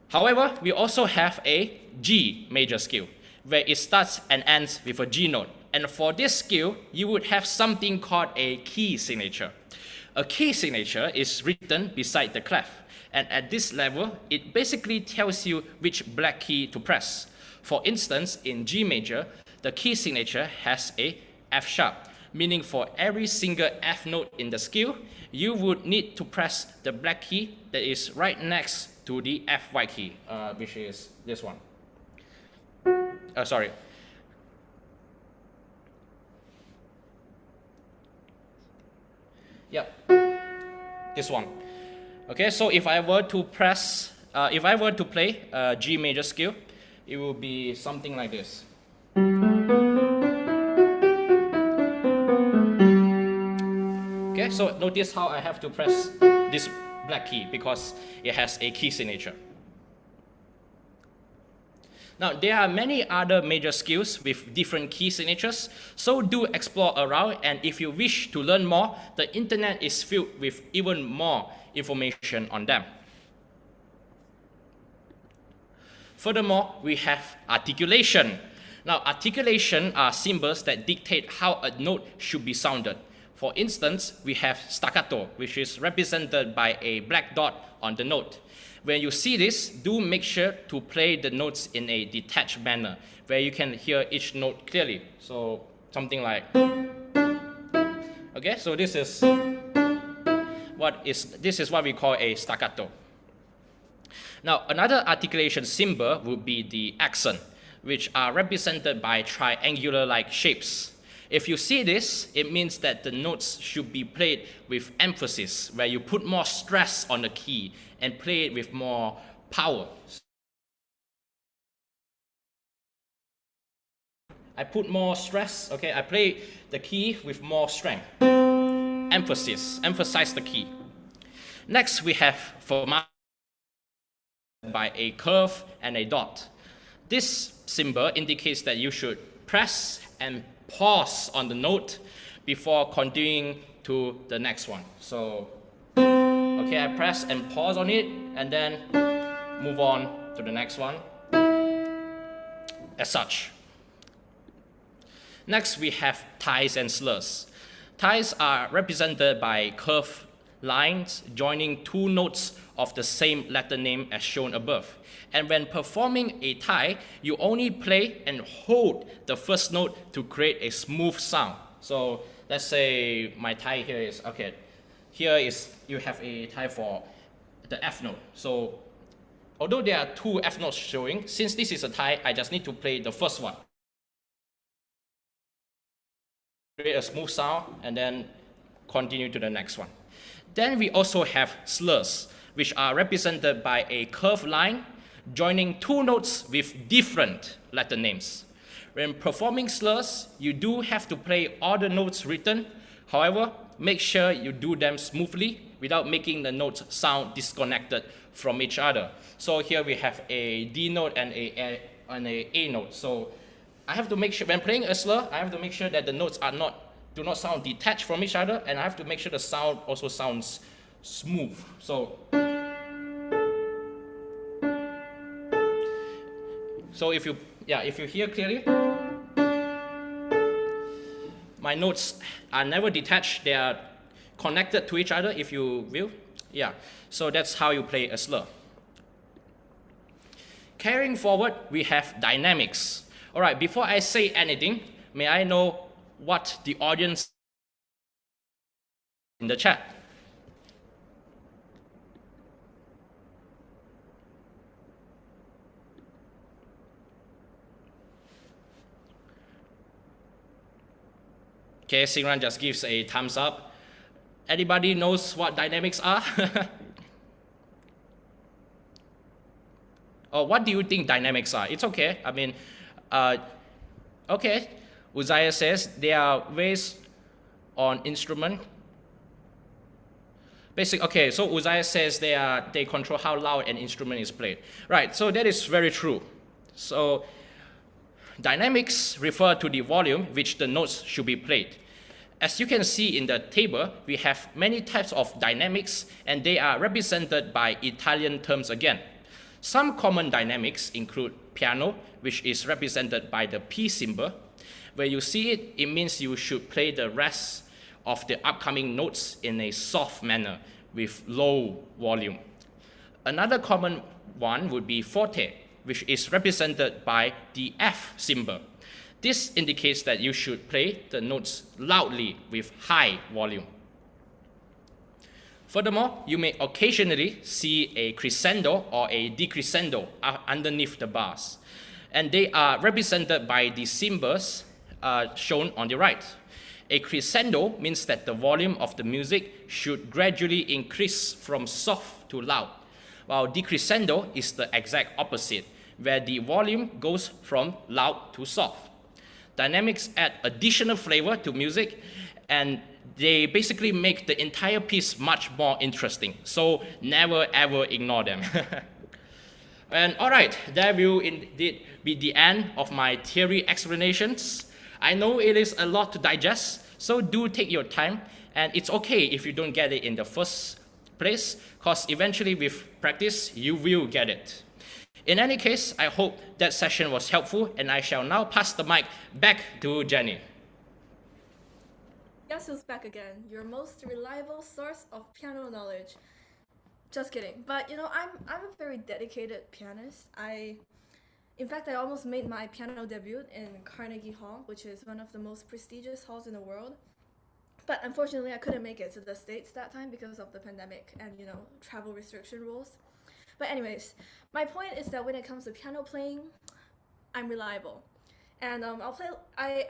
B: However, we also have a G major scale, where it starts and ends with a G note. And for this scale, you would have something called a key signature. A key signature is written beside the clef, and at this level, it basically tells you which black key to press. For instance, in G major, the key signature has a F sharp, meaning for every single F note in the scale, you would need to press the black key that is right next to the F white key, which is this one. Sorry. Yep, this one. Okay, so if I were to press, if I were to play a G major scale, it will be something like this. Okay, so notice how I have to press this black key because it has a key signature. Now, there are many other major scales with different key signatures, so do explore around, and if you wish to learn more, the internet is filled with even more information on them. Furthermore, we have articulation. Now, articulation are symbols that dictate how a note should be sounded. For instance, we have staccato, which is represented by a black dot on the note. When you see this, do make sure to play the notes in a detached manner, where you can hear each note clearly. So something like, okay, so this is what we call a staccato. Now, another articulation symbol would be the accent, which are represented by triangular-like shapes. If you see this, it means that the notes should be played with emphasis, where you put more stress on the key and play it with more power. I put more stress, okay, I play the key with more strength. Emphasis, emphasize the key. Next, we have fermata by a curve and a dot. This symbol indicates that you should press and pause on the note before continuing to the next one. So, okay, I press and pause on it, and then move on to the next one, as such. Next, we have ties and slurs. Ties are represented by curved lines joining two notes of the same letter name as shown above. And when performing a tie, you only play and hold the first note to create a smooth sound. So let's say my tie here is, okay, here is, you have a tie for the F note. So although there are two F notes showing, since this is a tie, I just need to play the first one. Create a smooth sound and then continue to the next one. Then we also have slurs, which are represented by a curved line joining two notes with different letter names. When performing slurs, you do have to play all the notes written. However, make sure you do them smoothly without making the notes sound disconnected from each other. So here we have a D note and a A note. So I have to make sure, when playing a slur, I have to make sure that the notes do not sound detached from each other, and I have to make sure the sound also sounds smooth. So if you hear clearly, my notes are never detached, they are connected to each other, if you will. Yeah, so that's how you play a slur. Carrying forward, we have dynamics. All right, before I say anything, may I know what the audience in the chat? Okay, Singran just gives a thumbs up. Anybody knows what dynamics are? Or what do you think dynamics are? It's okay. I mean, okay. Uzziah says they are ways on instrument. Okay, so Uzziah says they control how loud an instrument is played. Right, so that is very true. So dynamics refer to the volume which the notes should be played. As you can see in the table, we have many types of dynamics, and they are represented by Italian terms again. Some common dynamics include piano, which is represented by the P symbol. Where you see it, it means you should play the rest of the upcoming notes in a soft manner with low volume. Another common one would be forte, which is represented by the F symbol. This indicates that you should play the notes loudly with high volume. Furthermore, you may occasionally see a crescendo or a decrescendo underneath the bars, and they are represented by the symbols shown on the right. A crescendo means that the volume of the music should gradually increase from soft to loud, while decrescendo is the exact opposite, where the volume goes from loud to soft. Dynamics add additional flavor to music, and they basically make the entire piece much more interesting. So never ever ignore them. And all right, that will indeed be the end of my theory explanations. I know it is a lot to digest, so do take your time, and it's okay if you don't get it in the first place, because eventually with practice, you will get it. In any case, I hope that session was helpful, and I shall now pass the mic back to Jenny.
C: Guess who's back again? Your most reliable source of piano knowledge. Just kidding. But you know, I'm a very dedicated pianist. In fact, I almost made my piano debut in Carnegie Hall, which is one of the most prestigious halls in the world. But unfortunately, I couldn't make it to the States that time because of the pandemic and, you know, travel restriction rules. But anyways, my point is that when it comes to piano playing, I'm reliable. And I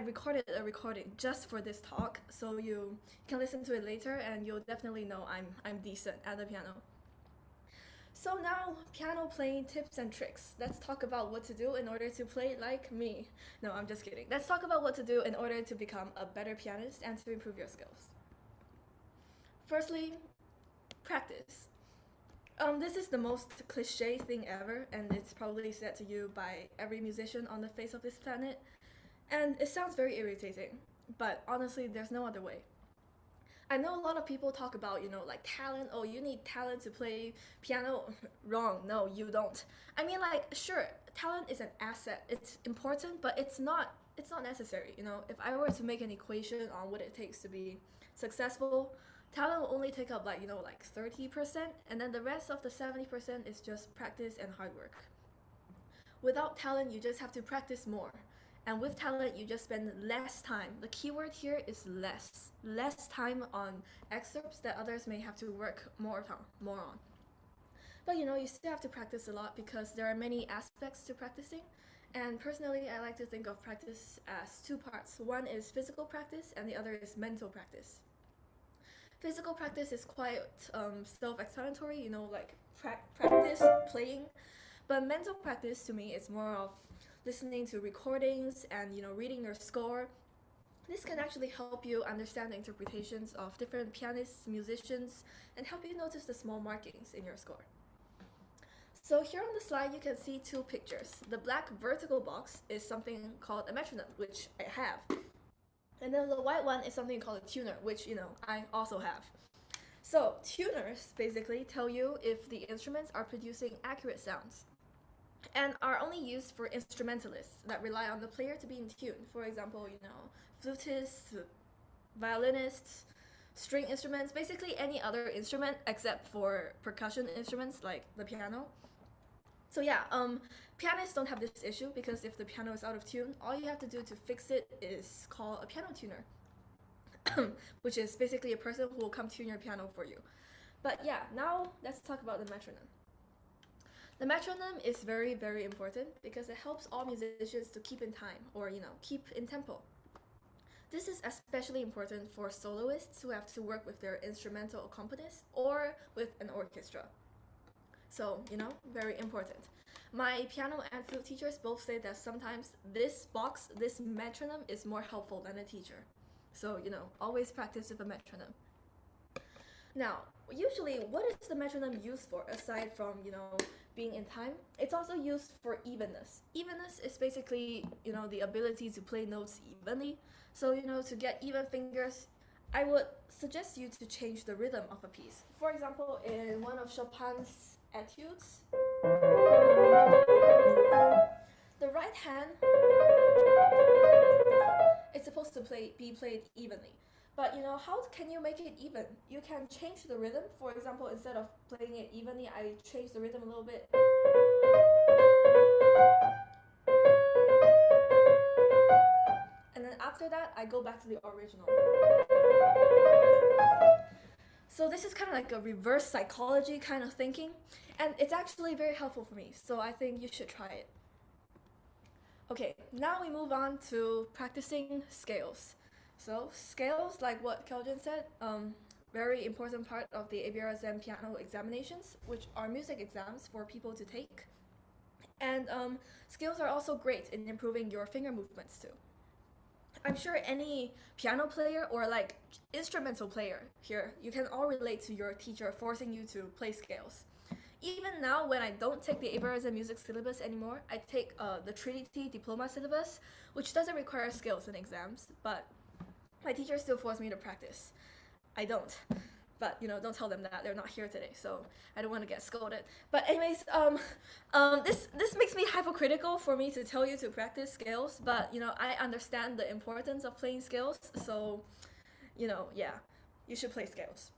C: recorded a recording just for this talk, so you can listen to it later and you'll definitely know I'm decent at the piano. So now, piano playing tips and tricks. Let's talk about what to do in order to play like me. No, I'm just kidding. Let's talk about what to do in order to become a better pianist and to improve your skills. Firstly, practice. This is the most cliche thing ever, and it's probably said to you by every musician on the face of this planet. And it sounds very irritating, but honestly, there's no other way. I know a lot of people talk about, you know, like talent. Oh, you need talent to play piano. Wrong. No, you don't. I mean, like, sure, talent is an asset. It's important, but it's not necessary. You know, if I were to make an equation on what it takes to be successful, talent will only take up, like, you know, like 30%, and then the rest of the 70% is just practice and hard work. Without talent, you just have to practice more. And with talent, you just spend less time. The keyword here is less. Less time on excerpts that others may have to work more on. But you know, you still have to practice a lot because there are many aspects to practicing. And personally, I like to think of practice as two parts. One is physical practice and the other is mental practice. Physical practice is quite self-explanatory, you know, like practice playing. But mental practice to me is more of listening to recordings and, you know, reading your score. This can actually help you understand the interpretations of different pianists, musicians, and help you notice the small markings in your score. So here on the slide, you can see two pictures. The black vertical box is something called a metronome, which I have. And then the white one is something called a tuner, which, you know, I also have. So tuners basically tell you if the instruments are producing accurate sounds and are only used for instrumentalists that rely on the player to be in tune. For example, you know, flutists, violinists, string instruments, basically any other instrument except for percussion instruments like the piano. So yeah, pianists don't have this issue because if the piano is out of tune, all you have to do to fix it is call a piano tuner, which is basically a person who will come tune your piano for you. But yeah, now let's talk about the metronome. The metronome is very, very important because it helps all musicians to keep in time or, you know, keep in tempo. This is especially important for soloists who have to work with their instrumental accompanist or with an orchestra. So, you know, very important. My piano and flute teachers both say that sometimes this metronome is more helpful than a teacher. So, you know, always practice with a metronome. Now, usually, what is the metronome used for aside from, you know, being in time? It's also used for evenness. Evenness is basically, you know, the ability to play notes evenly. So, you know, to get even fingers, I would suggest you to change the rhythm of a piece. For example, in one of Chopin's etudes, the right hand is supposed to be played evenly. But how can you make it even? You can change the rhythm. For example, instead of playing it evenly, I change the rhythm a little bit. And then after that, I go back to the original. So this is kind of like a reverse psychology kind of thinking, and it's actually very helpful for me, so I think you should try it. Okay, now we move on to practicing scales. So scales, like what Kelvin said, very important part of the ABRSM piano examinations, which are music exams for people to take. And scales are also great in improving your finger movements too. I'm sure any piano player or like instrumental player here, you can all relate to your teacher forcing you to play scales. Even now, when I don't take the ABRSM music syllabus anymore, I take the Trinity diploma syllabus, which doesn't require skills in exams, but my teacher still forced me to practice. I don't. But don't tell them that they're not here today, so I don't want to get scolded. But anyways, this makes me hypocritical for me to tell you to practice scales. But I understand the importance of playing scales, so yeah, you should play scales.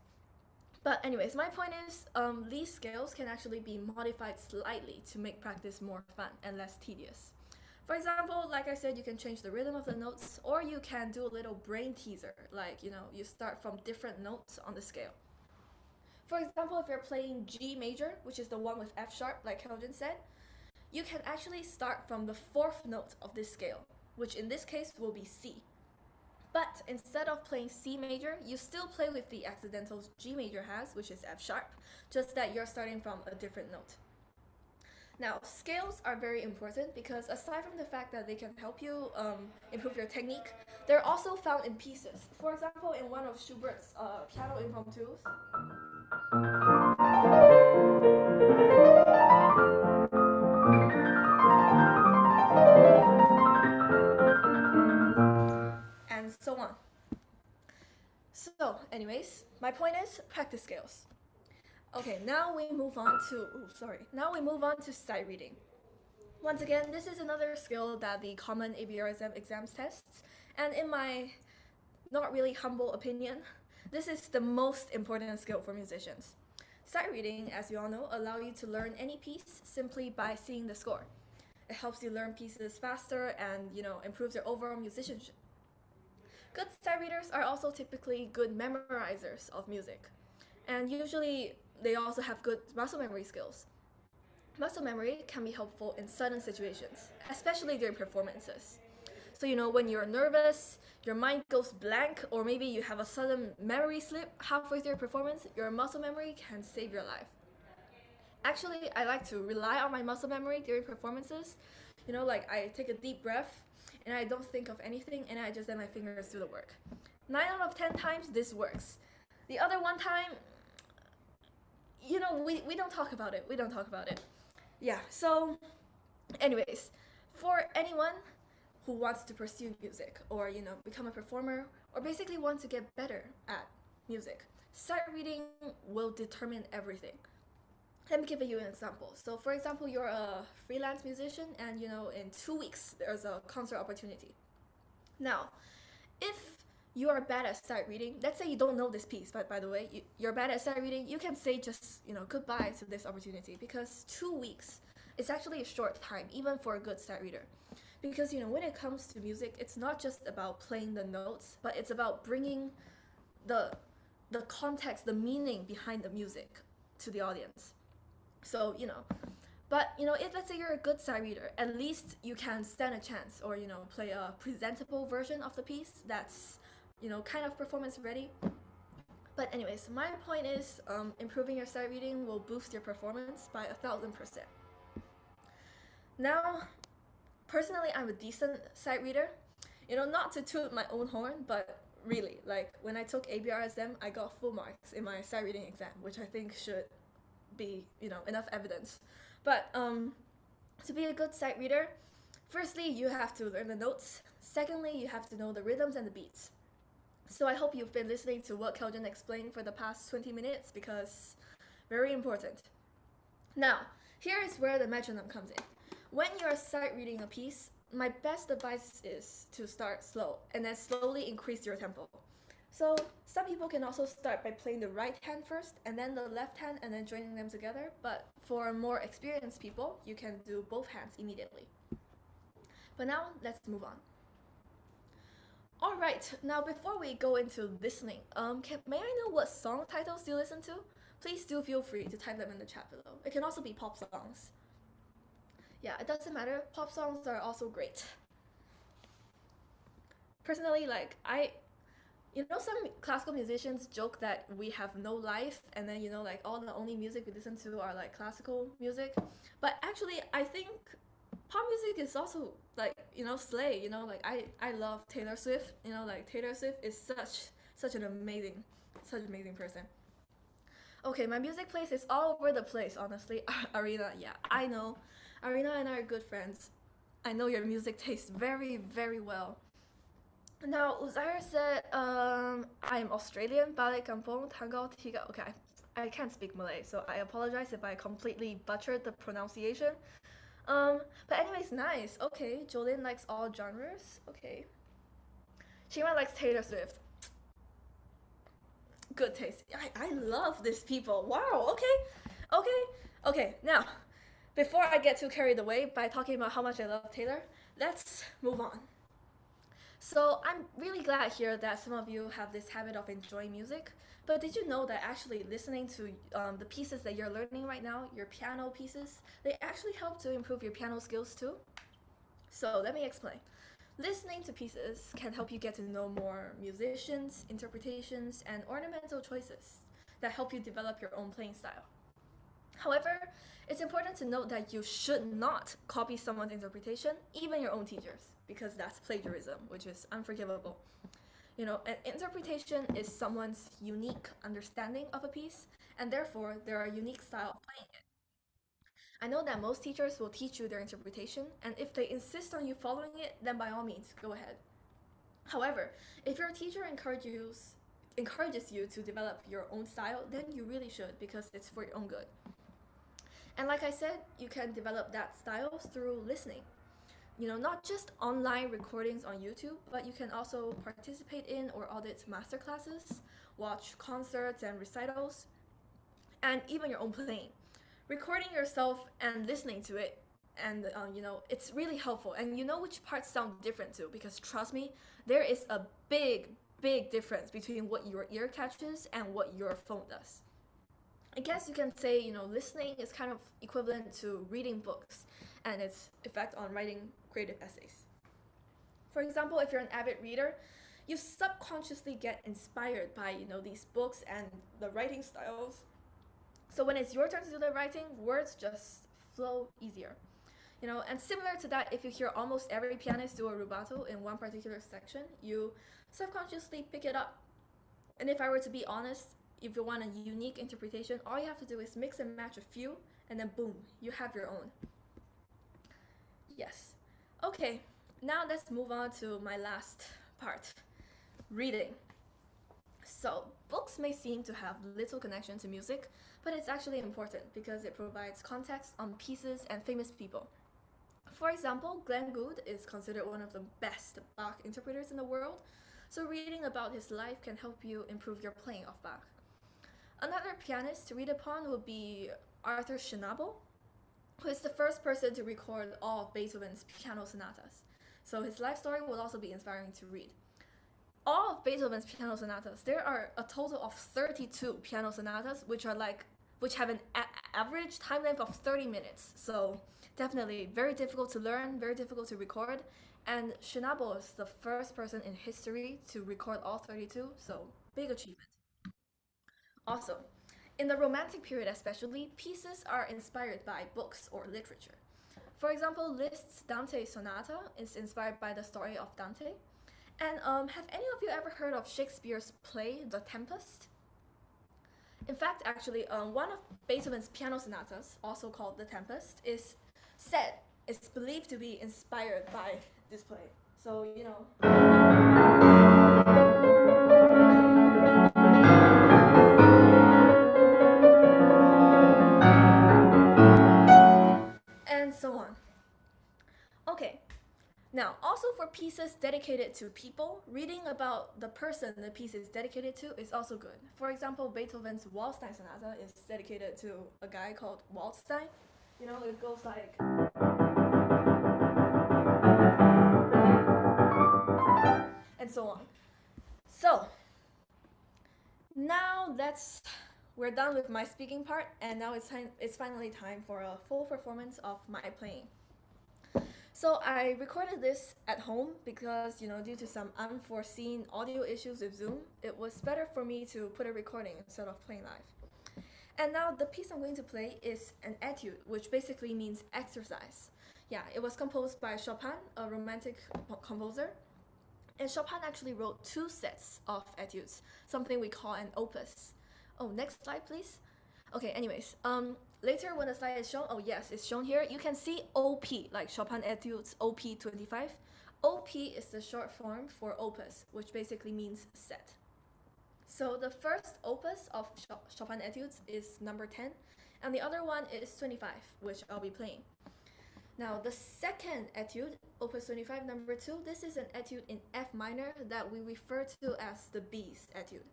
C: But anyways, my point is, these scales can actually be modified slightly to make practice more fun and less tedious. For example, like I said, you can change the rhythm of the notes, or you can do a little brain teaser, like, you start from different notes on the scale. For example, if you're playing G major, which is the one with F sharp, like Kelvin said, you can actually start from the fourth note of this scale, which in this case will be C. But instead of playing C major, you still play with the accidentals G major has, which is F sharp, just that you're starting from a different note. Now, scales are very important because aside from the fact that they can help you improve your technique, they're also found in pieces. For example, in one of Schubert's piano impromptus, and so on. So, anyways, my point is practice scales. Okay, now we move on to sight reading. Once again, this is another skill that the common ABRSM exams tests, and in my not really humble opinion, this is the most important skill for musicians. Sight reading, as you all know, allow you to learn any piece simply by seeing the score. It helps you learn pieces faster and improves your overall musicianship. Good sight readers are also typically good memorizers of music, and usually they also have good muscle memory skills. Muscle memory can be helpful in sudden situations, especially during performances. So when you're nervous, your mind goes blank, or maybe you have a sudden memory slip halfway through your performance, your muscle memory can save your life. Actually, I like to rely on my muscle memory during performances. Like I take a deep breath and I don't think of anything and I just let my fingers do the work. 9 out of 10 times this works. The other one time, we don't talk about it. We don't talk about it. Yeah, so anyways, for anyone who wants to pursue music or become a performer or basically want to get better at music, sight reading will determine everything. Let me give you an example. So for example, you're a freelance musician and in 2 weeks there's a concert opportunity. Now, if you are bad at sight reading, let's say you don't know this piece, but by the way, you're bad at sight reading, you can say just goodbye to this opportunity, because 2 weeks is actually a short time even for a good sight reader. Because when it comes to music, it's not just about playing the notes, but it's about bringing the context, the meaning behind the music to the audience. So but if let's say you're a good sight reader, at least you can stand a chance, or play a presentable version of the piece that's kind of performance ready. But anyways, my point is, improving your sight reading will boost your performance by 1000%. Now, personally, I'm a decent sight reader. Not to toot my own horn, but really, like when I took ABRSM, I got full marks in my sight reading exam, which I think should be enough evidence. But to be a good sight reader, firstly, you have to learn the notes. Secondly, you have to know the rhythms and the beats. So I hope you've been listening to what Kelvin explained for the past 20 minutes, because very important. Now, here is where the metronome comes in. When you're sight reading a piece, my best advice is to start slow and then slowly increase your tempo. So some people can also start by playing the right hand first and then the left hand and then joining them together. But for more experienced people, you can do both hands immediately. But now let's move on. All right, now before we go into listening, may I know what song titles you listen to? Please do feel free to type them in the chat below. It can also be pop songs. Yeah, it doesn't matter. Pop songs are also great. Personally, some classical musicians joke that we have no life, and then all the only music we listen to are like classical music. But actually, I think pop music is also slay. I love Taylor Swift. Taylor Swift is such an amazing person. Okay, my music playlist is all over the place, honestly. Arena, yeah, I know. Arena and I are good friends. I know your music tastes very, very well. Now, Uzair said, I'm Australian, balik kampung, tanggal tiga. Okay, I can't speak Malay, so I apologize if I completely butchered the pronunciation. But anyways, nice. Okay, Jolene likes all genres. Okay. Shima likes Taylor Swift. Good taste. I love these people. Wow, okay. Now, before I get too carried away by talking about how much I love Taylor, let's move on. So I'm really glad here that some of you have this habit of enjoying music, but did you know that actually listening to the pieces that you're learning right now, your piano pieces, they actually help to improve your piano skills too? So let me explain. Listening to pieces can help you get to know more musicians, interpretations, and ornamental choices that help you develop your own playing style. However, it's important to note that you should not copy someone's interpretation, even your own teachers, because that's plagiarism, which is unforgivable. An interpretation is someone's unique understanding of a piece, and therefore their unique style of playing it. I know that most teachers will teach you their interpretation, and if they insist on you following it, then by all means, go ahead. However, if your teacher encourages you to develop your own style, then you really should, because it's for your own good. And like I said, you can develop that style through listening. Not just online recordings on YouTube, but you can also participate in or audit masterclasses, watch concerts and recitals, and even your own playing. Recording yourself and listening to it, and it's really helpful. And you know which parts sound different too, because trust me, there is a big difference between what your ear catches and what your phone does. I guess you can say, listening is kind of equivalent to reading books and its effect on writing creative essays. For example, if you're an avid reader, you subconsciously get inspired by, these books and the writing styles. So when it's your turn to do the writing, words just flow easier. And similar to that, if you hear almost every pianist do a rubato in one particular section, you subconsciously pick it up. And if I were to be honest, if you want a unique interpretation, all you have to do is mix and match a few, and then boom, you have your own. Yes. Okay, now let's move on to my last part, reading. So, books may seem to have little connection to music, but it's actually important because it provides context on pieces and famous people. For example, Glenn Gould is considered one of the best Bach interpreters in the world, so reading about his life can help you improve your playing of Bach. Another pianist to read upon would be Arthur Schnabel, who is the first person to record all of Beethoven's piano sonatas. So his life story will also be inspiring to read. All of Beethoven's piano sonatas, there are a total of 32 piano sonatas, which have an average time length of 30 minutes. So definitely very difficult to learn, very difficult to record. And Schnabel is the first person in history to record all 32, so big achievement. Also, in the Romantic period especially, pieces are inspired by books or literature. For example, Liszt's Dante Sonata is inspired by the story of Dante. And have any of you ever heard of Shakespeare's play, The Tempest? In fact, actually, one of Beethoven's piano sonatas, also called The Tempest, is believed to be inspired by this play. So, and so on. Okay, Now, also for pieces dedicated to people, reading about the person the piece is dedicated to is also good. For example, Beethoven's Waldstein Sonata is dedicated to a guy called Waldstein. You know, it goes like. And so on. So, now we're done with my speaking part, and now it's finally time for a full performance of my playing. So I recorded this at home because, due to some unforeseen audio issues with Zoom, it was better for me to put a recording instead of playing live. And now the piece I'm going to play is an etude, which basically means exercise. Yeah, it was composed by Chopin, a romantic composer. And Chopin actually wrote 2 sets of etudes, something we call an opus. Oh, next slide, please. Okay, anyways, later when the slide is shown, oh yes, it's shown here, you can see OP, like Chopin Etudes OP 25. OP is the short form for opus, which basically means set. So the first opus of Chopin Etudes is number 10, and the other one is 25, which I'll be playing. Now the second etude, opus 25 number 2, this is an etude in F minor that we refer to as the Beast etude.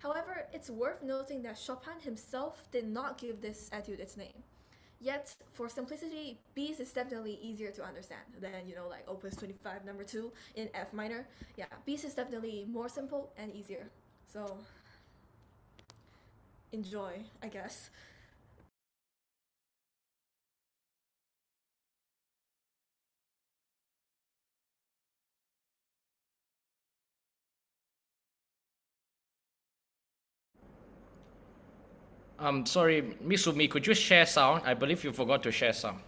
C: However, it's worth noting that Chopin himself did not give this etude its name. Yet, for simplicity, Beast is definitely easier to understand than, like opus 25 number 2 in F minor. Yeah, Beast is definitely more simple and easier. So, enjoy, I guess.
B: Sorry, Miss Sumi, could you share sound? I believe you forgot to share sound.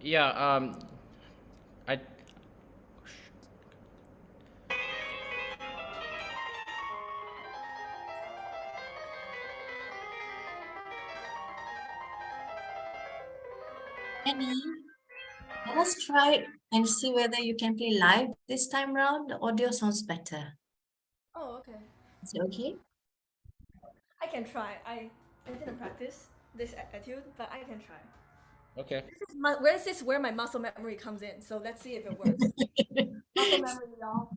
B: Yeah, I
A: Annie, let us try and see whether you can play live this time round. The audio sounds better.
C: Oh, okay.
A: Is it okay?
C: I can try. I didn't practice this etude, but I can try.
B: okay.
C: This is where my muscle memory comes in. So let's see if it works. Muscle memory, y'all.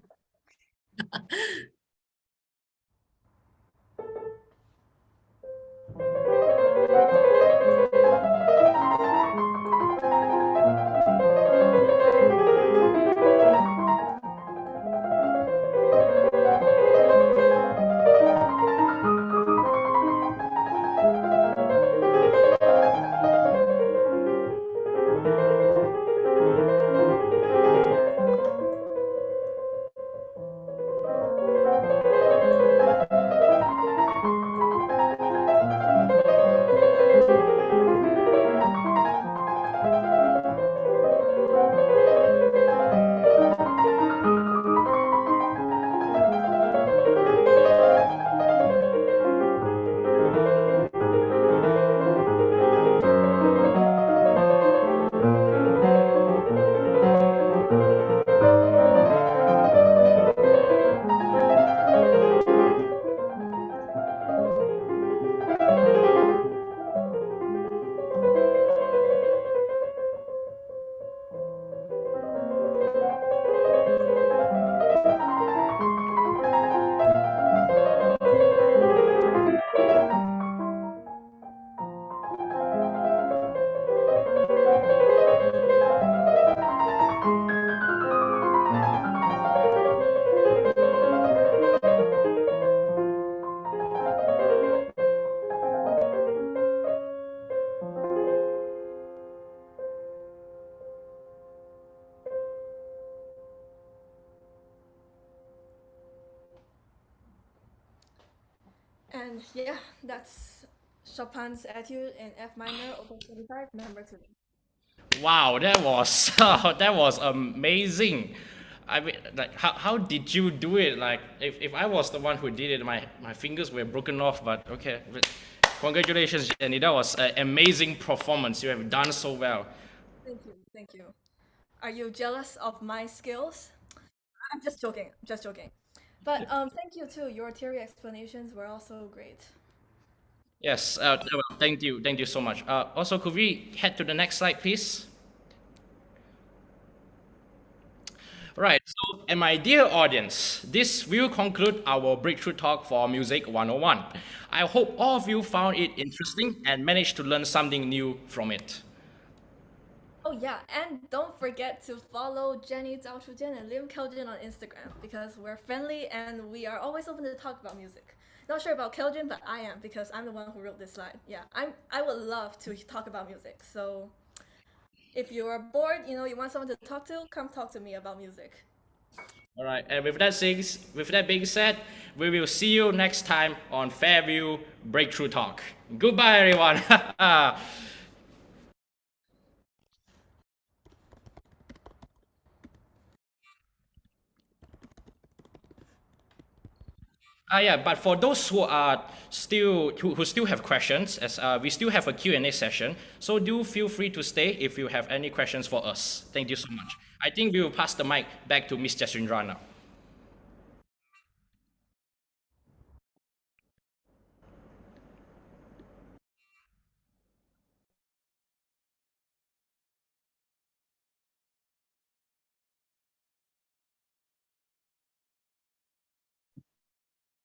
C: And yeah, that's Chopin's Etude in F minor, Opus 25, number 2.
B: Wow, that was that was amazing. I mean, like, how did you do it? Like, if I was the one who did it, my fingers were broken off. But okay, congratulations, Jenny. That was an amazing performance. You have done so well.
C: Thank you, thank you. Are you jealous of my skills? I'm just joking, just joking. But thank you too. Your theory explanations were also great.
B: Yes. Well, thank you so much. Also, could we head to the next slide, please? Right, so, and my dear audience, this will conclude our breakthrough talk for Music 101. I hope all of you found it interesting and managed to learn something new from it.
C: Oh yeah, and don't forget to follow Jenny Zhao Chujian and Lim Keljin on Instagram because we're friendly and we are always open to talk about music. Not sure about Keljin, but I am because I'm the one who wrote this slide. Yeah, I would love to talk about music. So if you are bored, you want someone to talk to, come talk to me about music.
B: All right, and with that being said, we will see you next time on Fairview Breakthrough Talk. Goodbye, everyone. Yeah, but for those who are who still have questions, as we still have a Q&A session, so do feel free to stay if you have any questions for us. Thank you so much. I think we will pass the mic back to Ms. Jaswindra now.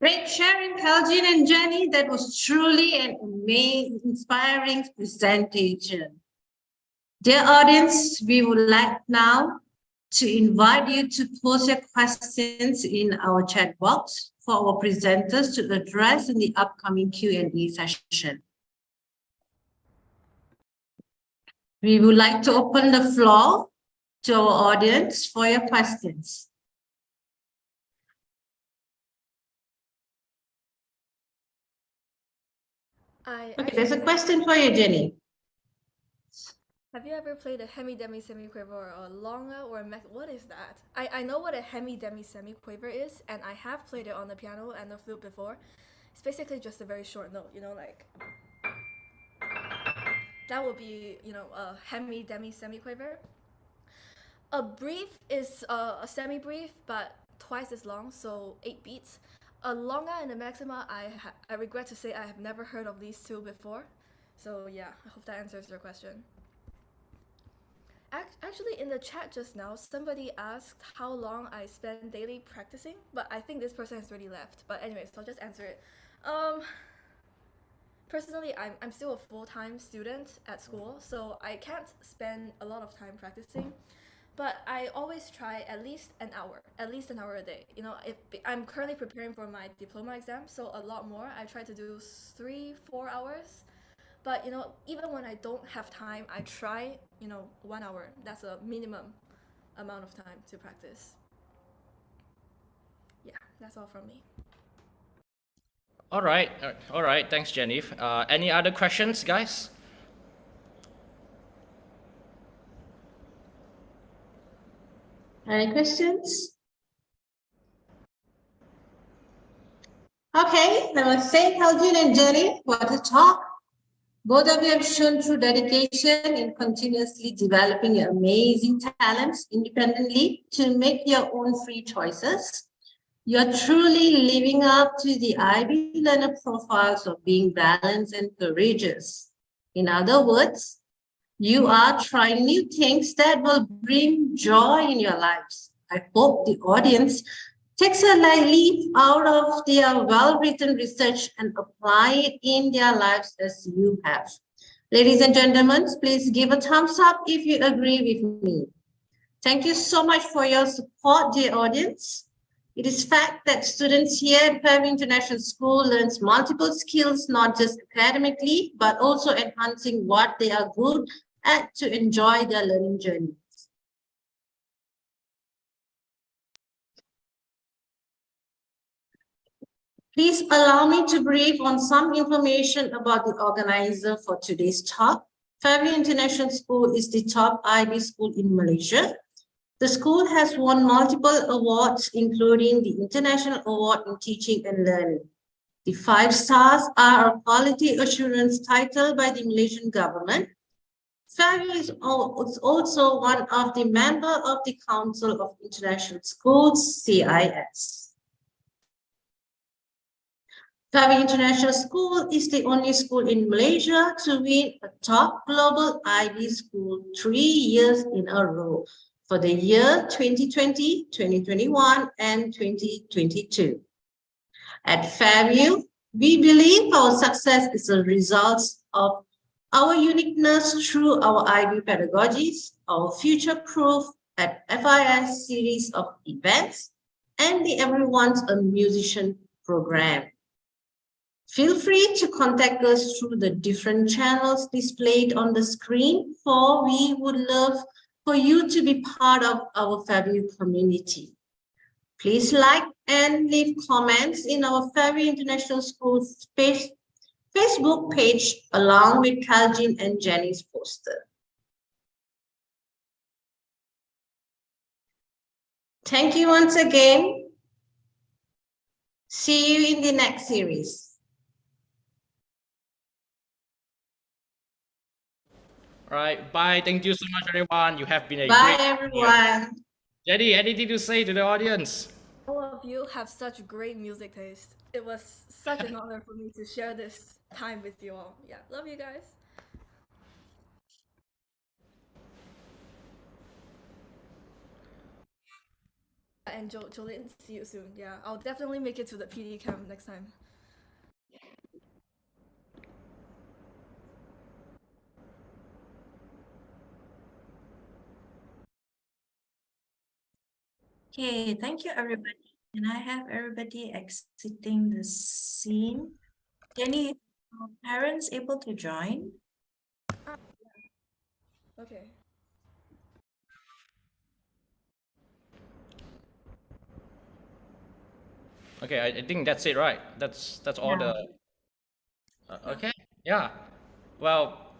A: Great sharing, Kaljin and Jenny. That was truly an amazing, inspiring presentation. Dear audience, we would like now to invite you to post your questions in our chat box for our presenters to address in the upcoming Q&A session. We would like to open the floor to our audience for your questions. Okay, there's a question for you, Jenny.
C: Have you ever played a hemi-demi semiquaver or a longa or a what is that? I know what a hemi-demi semiquaver is, and I have played it on the piano and the flute before. It's basically just a very short note, like that would be, a hemi-demi semiquaver. A brief is a semi-brief, but twice as long, so 8 beats. A longa and a maxima, I regret to say I have never heard of these two before. So yeah, I hope that answers your question. Actually, in the chat just now, somebody asked how long I spend daily practicing, but I think this person has already left. But anyways, I'll just answer it. Personally, I'm still a full-time student at school, so I can't spend a lot of time practicing. But I always try at least an hour a day. If I'm currently preparing for my diploma exam, so a lot more. I try to do 3-4 hours. But even when I don't have time, I try 1 hour. That's a minimum amount of time to practice. Yeah, that's all from me.
B: All right. Thanks, Jenny. Any other questions, guys?
A: Any questions? Okay, I must say, Kaljin and Jenny, what a talk. Both of you have shown true dedication in continuously developing your amazing talents independently to make your own free choices. You're truly living up to the IB learner profiles of being balanced and courageous. In other words, you are trying new things that will bring joy in your lives. I hope the audience takes a leaf out of their well-written research and apply it in their lives as you have. Ladies and gentlemen, please give a thumbs up if you agree with me. Thank you so much for your support, dear audience. It is fact that students here at Fairview International School learns multiple skills, not just academically, but also enhancing what they are good at to enjoy their learning journey. Please allow me to brief on some information about the organizer for today's talk. Fairview International School is the top IB school in Malaysia. The school has won multiple awards, including the International Award in Teaching and Learning. The 5 stars are a quality assurance title by the Malaysian government. Fairview is also one of the members of the Council of International Schools, CIS. Fairview International School is the only school in Malaysia to win a top global IB school 3 years in a row for the year 2020, 2021, and 2022. At Fairview, we believe our success is a result of our uniqueness through our IB pedagogies, our future-proof at FIS series of events, and the Everyone's a Musician program. Feel free to contact us through the different channels displayed on the screen, for we would love for you to be part of our Fairview community. Please like and leave comments in our Fairview International School Facebook page along with Kaljin and Jenny's poster. Thank you once again. See you in the next series.
B: All right, bye. Thank you so much, everyone. You have been a
A: Bye,
B: great
A: everyone.
B: Jenny, anything to say to the audience?
C: All of you have such great music taste. It was such an honor for me to share this time with you all. Yeah, love you guys. And Jolene, see you soon. Yeah, I'll definitely make it to the PD camp next time.
E: Okay, thank you, everybody. Can I have everybody exiting the scene? Jenny, are parents able to join?
C: Okay.
B: Okay, I think that's it, right? That's all the. Okay, yeah. Well,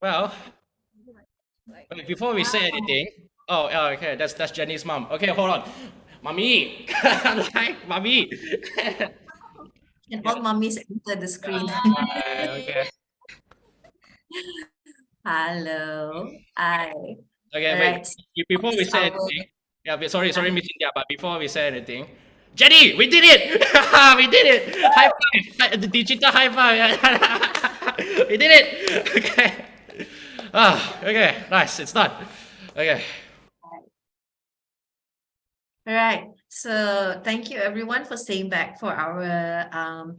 C: Like,
B: wait, before we say anything. Oh, yeah, okay, that's Jenny's mom. Okay, hold on, mommy. Like, mommy.
E: Can all mummies enter the screen?
B: Okay.
E: Hello. Hi.
B: Okay,
E: All
B: wait.
E: right.
B: Before we
E: This is
B: say
E: our
B: anything, yeah, sorry, Miss India, but before we say anything, Jenny, we did it! We did it! High five! The digital high five! We did it! Okay. Okay, nice, it's done. Okay.
E: All right. So thank you everyone for staying back for our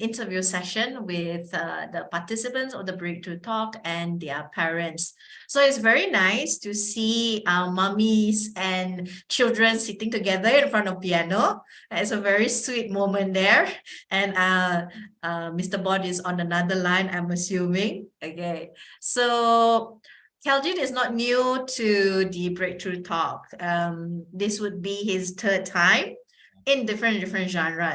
E: interview session with the participants of the Breakthrough Talk and their parents. So it's very nice to see our mummies and children sitting together in front of piano. It's a very sweet moment there. And Mr. Bod is on another line, I'm assuming. Okay. So Keldin is not new to the Breakthrough Talk. This would be his 3rd time in different genres.